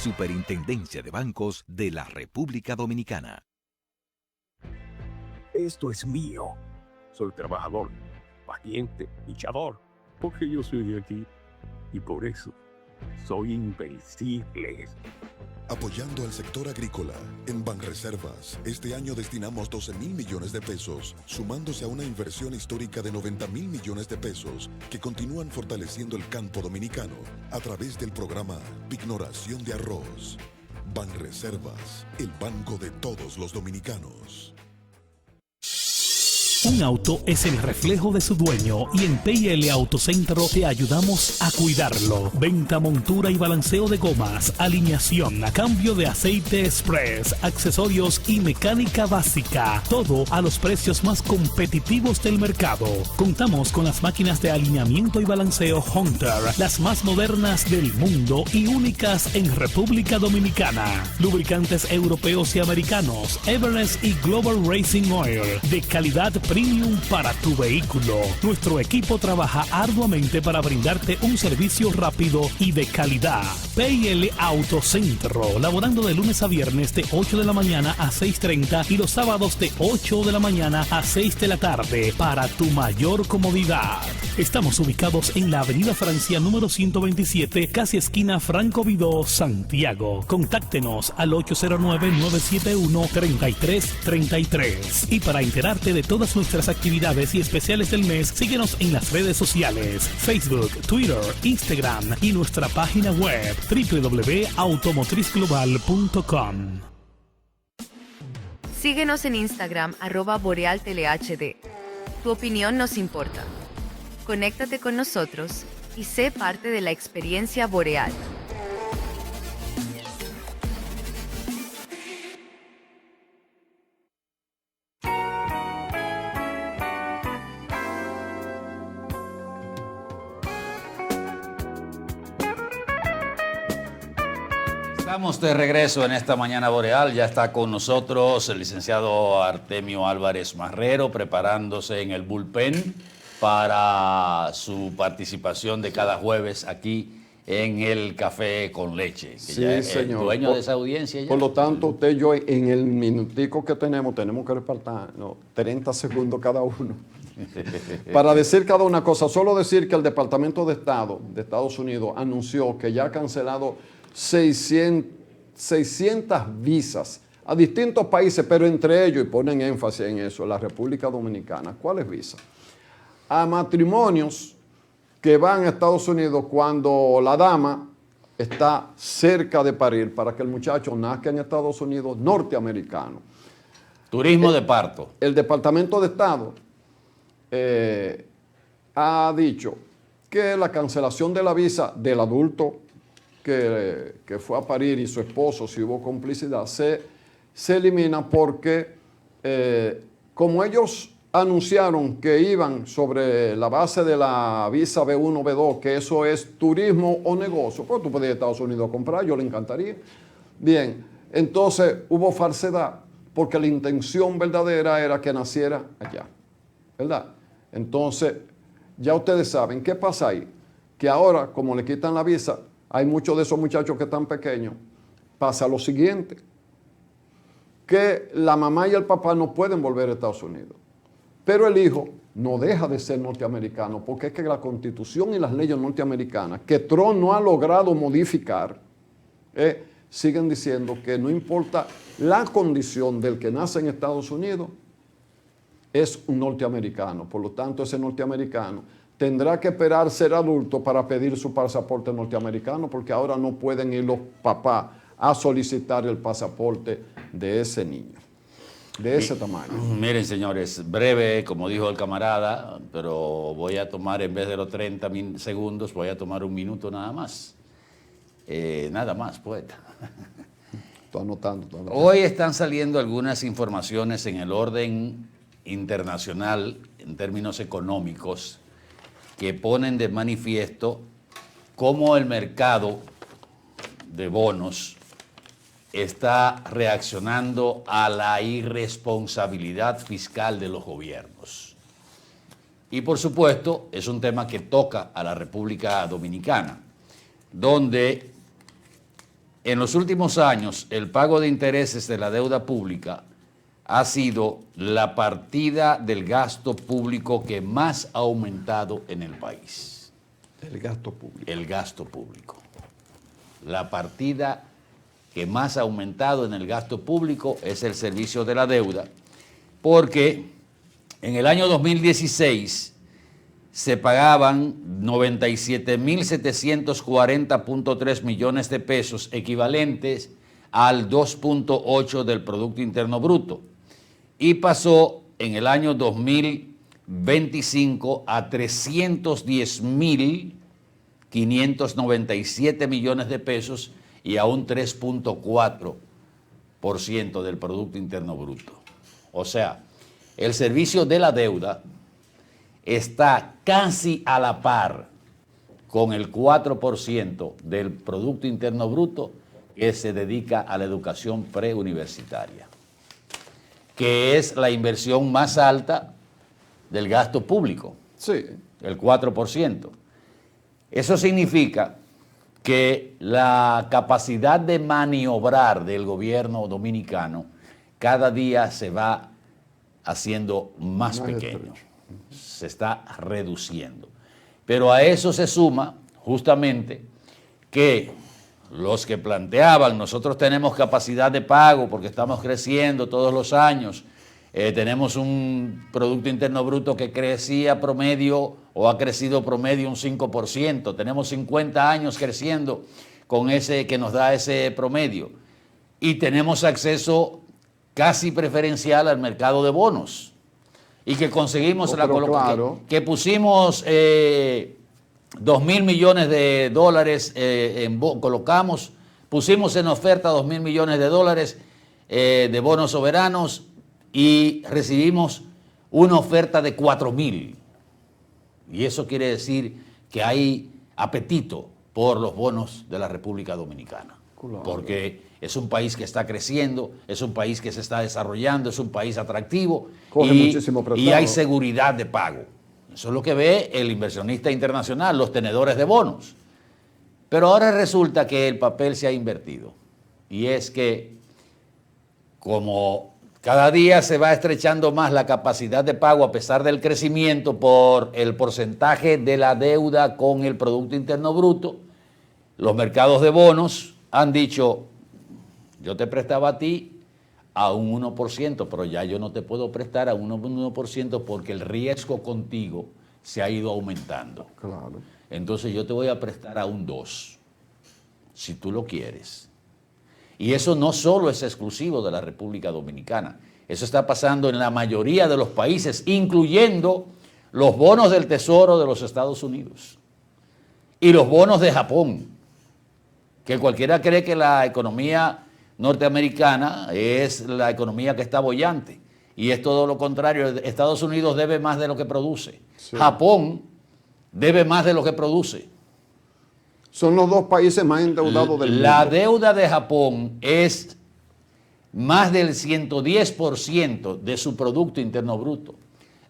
Superintendencia de Bancos de la República Dominicana. Esto es mío. Soy trabajador, paciente, luchador, porque yo soy de aquí y por eso soy invencible. Apoyando al sector agrícola, en Banreservas, este año destinamos 12,000 millones de pesos, sumándose a una inversión histórica de 90,000 millones de pesos que continúan fortaleciendo el campo dominicano a través del programa Pignoración de Arroz. Banreservas, el banco de todos los dominicanos. Un auto es el reflejo de su dueño y en PIL Autocentro te ayudamos a cuidarlo. Venta, montura y balanceo de gomas, alineación, cambio de aceite express, accesorios y mecánica básica. Todo a los precios más competitivos del mercado. Contamos con las máquinas de alineamiento y balanceo Hunter, las más modernas del mundo y únicas en República Dominicana. Lubricantes europeos y americanos, Everest y Global Racing Oil, de calidad premium para tu vehículo. Nuestro equipo trabaja arduamente para brindarte un servicio rápido y de calidad. PIL Autocentro, laborando de lunes a viernes de 8 de la mañana a 6:30 y los sábados de 8 de la mañana a 6 de la tarde para tu mayor comodidad. Estamos ubicados en la Avenida Francia número 127, casi esquina Franco Vidó, Santiago. Contáctenos al 809-971-3333. Y para enterarte de todas nuestras actividades y especiales del mes, síguenos en las redes sociales, Facebook, Twitter, Instagram y nuestra página web www.automotrizglobal.com. Síguenos en Instagram @BorealTeleHD. Tu opinión nos importa. Conéctate con nosotros y sé parte de la experiencia Boreal. Estamos de regreso en esta mañana boreal. Ya está con nosotros el licenciado Artemio Álvarez Marrero, preparándose en el bullpen para su participación de cada jueves aquí en el Café con Leche. Que Sí, ya es señor. el dueño de esa audiencia. Ya. Por lo tanto, usted y yo, en el minutico que tenemos que repartir 30 segundos cada uno. Para decir cada una cosa, solo decir que el Departamento de Estado de Estados Unidos anunció que ya ha cancelado 600 visas a distintos países, pero entre ellos, y ponen énfasis en eso, la República Dominicana. ¿Cuáles visas? A matrimonios que van a Estados Unidos cuando la dama está cerca de parir para que el muchacho nazca en Estados Unidos norteamericano. Turismo de parto. El Departamento de Estado ha dicho que la cancelación de la visa del adulto que fue a parir y su esposo, si hubo complicidad, se elimina porque como ellos anunciaron que iban sobre la base de la visa B1, B2, que eso es turismo o negocio, pues tú puedes ir a Estados Unidos a comprar, yo le encantaría. Bien, entonces hubo falsedad porque la intención verdadera era que naciera allá, ¿verdad? Entonces, ya ustedes saben, ¿qué pasa ahí? Que ahora, como le quitan la visa, hay muchos de esos muchachos que están pequeños, pasa lo siguiente, que la mamá y el papá no pueden volver a Estados Unidos, pero el hijo no deja de ser norteamericano, porque es que la Constitución y las leyes norteamericanas, que Trump no ha logrado modificar, siguen diciendo que no importa la condición del que nace en Estados Unidos, es un norteamericano. Por lo tanto, ese norteamericano tendrá que esperar ser adulto para pedir su pasaporte norteamericano, porque ahora no pueden ir los papás a solicitar el pasaporte de ese niño, de ese tamaño. Miren, señores, breve, como dijo el camarada, pero voy a tomar, en vez de los 30 segundos, voy a tomar un minuto nada más. Nada más, poeta. Estoy anotando. Hoy están saliendo algunas informaciones en el orden internacional, en términos económicos, que ponen de manifiesto cómo el mercado de bonos está reaccionando a la irresponsabilidad fiscal de los gobiernos. Y por supuesto, es un tema que toca a la República Dominicana, donde en los últimos años el pago de intereses de la deuda pública ha sido la partida del gasto público que más ha aumentado en el país. El gasto público. El gasto público. La partida que más ha aumentado en el gasto público es el servicio de la deuda, porque en el año 2016 se pagaban 97.740.3 millones de pesos, equivalentes al 2.8 del Producto Interno Bruto, y pasó en el año 2025 a 310.597 millones de pesos y a un 3.4% del Producto Interno Bruto. O sea, el servicio de la deuda está casi a la par con el 4% del Producto Interno Bruto que se dedica a la educación preuniversitaria, que es la inversión más alta del gasto público, sí, el 4%. Eso significa que la capacidad de maniobrar del gobierno dominicano cada día se va haciendo más pequeño, se está reduciendo. Pero a eso se suma justamente que los que planteaban, nosotros tenemos capacidad de pago porque estamos creciendo todos los años, tenemos un Producto Interno Bruto que crecía promedio o ha crecido promedio un 5%, tenemos 50 años creciendo con ese que nos da ese promedio y tenemos acceso casi preferencial al mercado de bonos y que conseguimos que pusimos 2.000 millones de dólares pusimos en oferta 2.000 millones de dólares de bonos soberanos y recibimos una oferta de 4.000. Y eso quiere decir que hay apetito por los bonos de la República Dominicana. Claro. Porque es un país que está creciendo, es un país que se está desarrollando, es un país atractivo y hay seguridad de pago. Eso es lo que ve el inversionista internacional, los tenedores de bonos. Pero ahora resulta que el papel se ha invertido. Y es que como cada día se va estrechando más la capacidad de pago a pesar del crecimiento por el porcentaje de la deuda con el Producto Interno Bruto, los mercados de bonos han dicho, yo te prestaba a ti a un 1%, pero ya yo no te puedo prestar a un 1% porque el riesgo contigo se ha ido aumentando. Claro. Entonces yo te voy a prestar a un 2%, si tú lo quieres. Y eso no solo es exclusivo de la República Dominicana, eso está pasando en la mayoría de los países, incluyendo los bonos del Tesoro de los Estados Unidos y los bonos de Japón, que cualquiera cree que la economía norteamericana es la economía que está boyante, y es todo lo contrario. Estados Unidos debe más de lo que produce. Sí. Japón debe más de lo que produce. Son los dos países más endeudados del mundo. La deuda de Japón es más del 110% de su Producto Interno Bruto.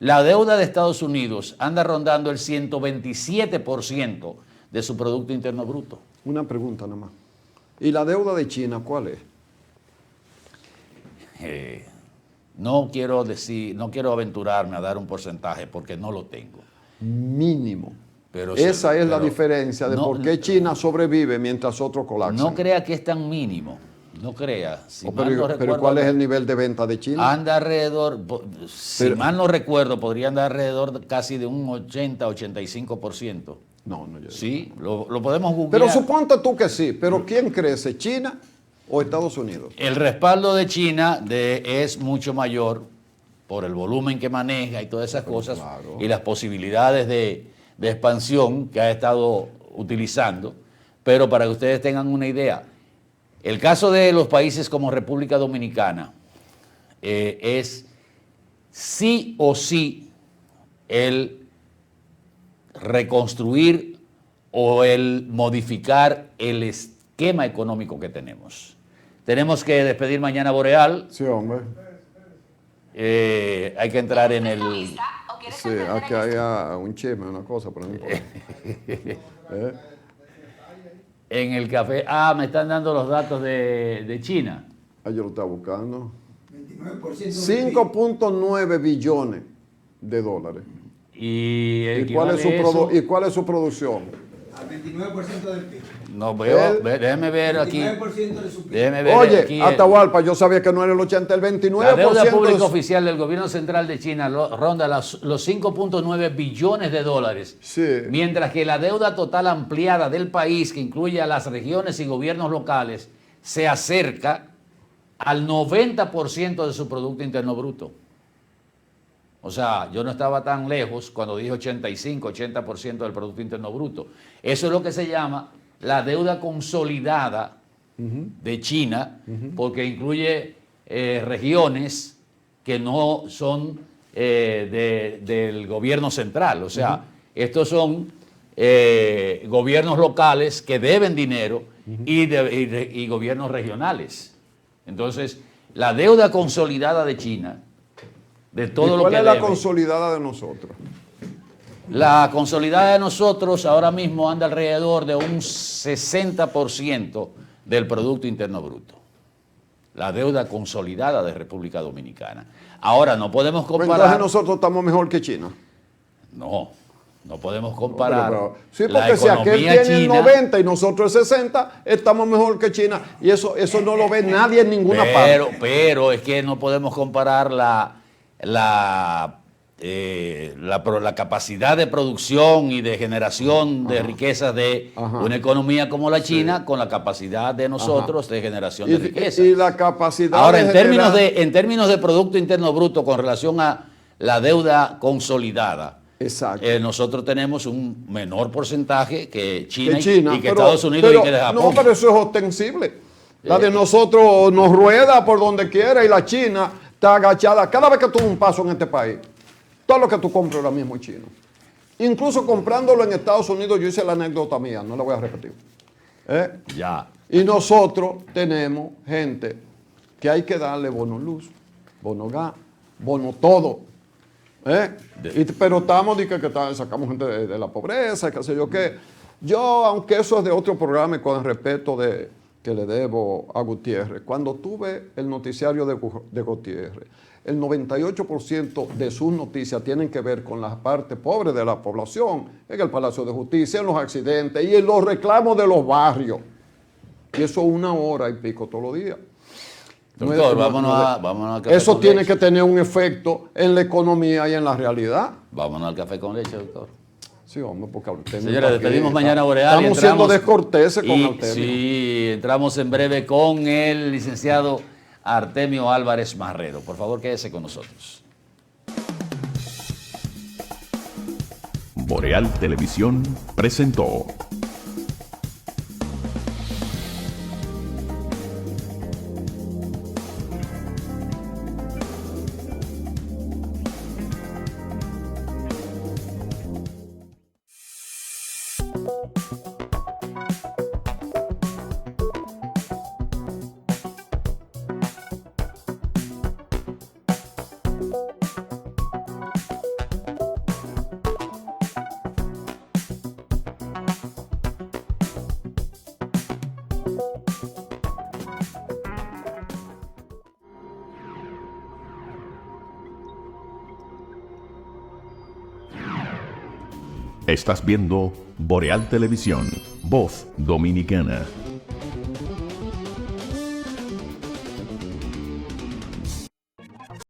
La deuda de Estados Unidos anda rondando el 127% de su Producto Interno Bruto. Una pregunta nada más. ¿Y la deuda de China cuál es? No quiero aventurarme a dar un porcentaje porque no lo tengo. Mínimo. Pero esa es la diferencia de por qué China sobrevive mientras otros colapsan. No crea que es tan mínimo. No crea. Pero ¿cuál es el nivel de venta de China? Anda alrededor, mal no recuerdo, podría andar alrededor casi de un 80-85%. No. Sí, lo podemos googlear. Pero suponte tú que sí. ¿Pero quién crece? ¿China o Estados Unidos? El respaldo de China es mucho mayor por el volumen que maneja y todas esas cosas, claro, y las posibilidades de expansión que ha estado utilizando. Pero para que ustedes tengan una idea, el caso de los países como República Dominicana es sí o sí el reconstruir o el modificar el esquema económico que tenemos. Tenemos que despedir mañana Boreal. Sí, hombre. Hay que entrar en el... Sí, aquí hay un chisme, una cosa, pero no importa. En el café. Me están dando los datos de China. Yo lo estaba buscando. 5.9 billones de dólares. ¿Y cuál es su producción? Al 29% del PIB. No veo, déjeme ver aquí. 29% de su PIB. Déjeme ver Oye, aquí Atahualpa, yo sabía que no era el 80, el 29%. La deuda pública oficial del gobierno central de China ronda los 5.9 billones de dólares. Sí. Mientras que la deuda total ampliada del país, que incluye a las regiones y gobiernos locales, se acerca al 90% de su Producto Interno Bruto. O sea, yo no estaba tan lejos cuando dije 85, 80% del Producto Interno Bruto. Eso es lo que se llama la deuda consolidada de China, porque incluye regiones que no son del gobierno central. O sea, estos son gobiernos locales que deben dinero y gobiernos regionales. Entonces, la deuda consolidada de China, de todo lo que ¿Cuál es la consolidada de nosotros? La consolidada de nosotros ahora mismo anda alrededor de un 60% del Producto Interno Bruto. La deuda consolidada de República Dominicana. Ahora, no podemos comparar... Entonces nosotros estamos mejor que China. No podemos comparar. Sí, porque si aquel tiene el 90 y nosotros el 60, estamos mejor que China. Y eso no lo ve nadie en ninguna parte. Pero es que no podemos comparar la capacidad de producción y de generación de riquezas de una economía como la China con la capacidad de nosotros de generación de riquezas. Y la capacidad ahora, en términos de Producto Interno Bruto con relación a la deuda consolidada, nosotros tenemos un menor porcentaje que China, y que Estados Unidos y que Japón. No, pero eso es ostensible. La de nosotros nos rueda por donde quiera y la China está agachada. Cada vez que tú das un paso en este país, todo lo que tú compras ahora mismo es chino. Incluso comprándolo en Estados Unidos, yo hice la anécdota mía, no la voy a repetir. Y nosotros tenemos gente que hay que darle bono luz, bono gas, bono todo. Pero estamos diciendo que sacamos gente de la pobreza, qué sé yo qué. Yo, aunque eso es de otro programa y con el respeto que le debo a Gutiérrez, cuando tuve el noticiario de Gutiérrez, el 98% de sus noticias tienen que ver con la parte pobre de la población, en el Palacio de Justicia, en los accidentes y en los reclamos de los barrios. Y eso 1 hora y pico todos los días. Doctor, vámonos al café eso con tiene leche. que tener un efecto en la economía y en la realidad. Vámonos al café con leche, doctor. Sí, hombre, porque señores, despedimos mañana Boreal. Estamos siendo descorteses con Artemio. Sí, entramos en breve con el licenciado Artemio Álvarez Marrero. Por favor, quédese con nosotros. Boreal Televisión presentó. Estás viendo Boreal Televisión, voz dominicana.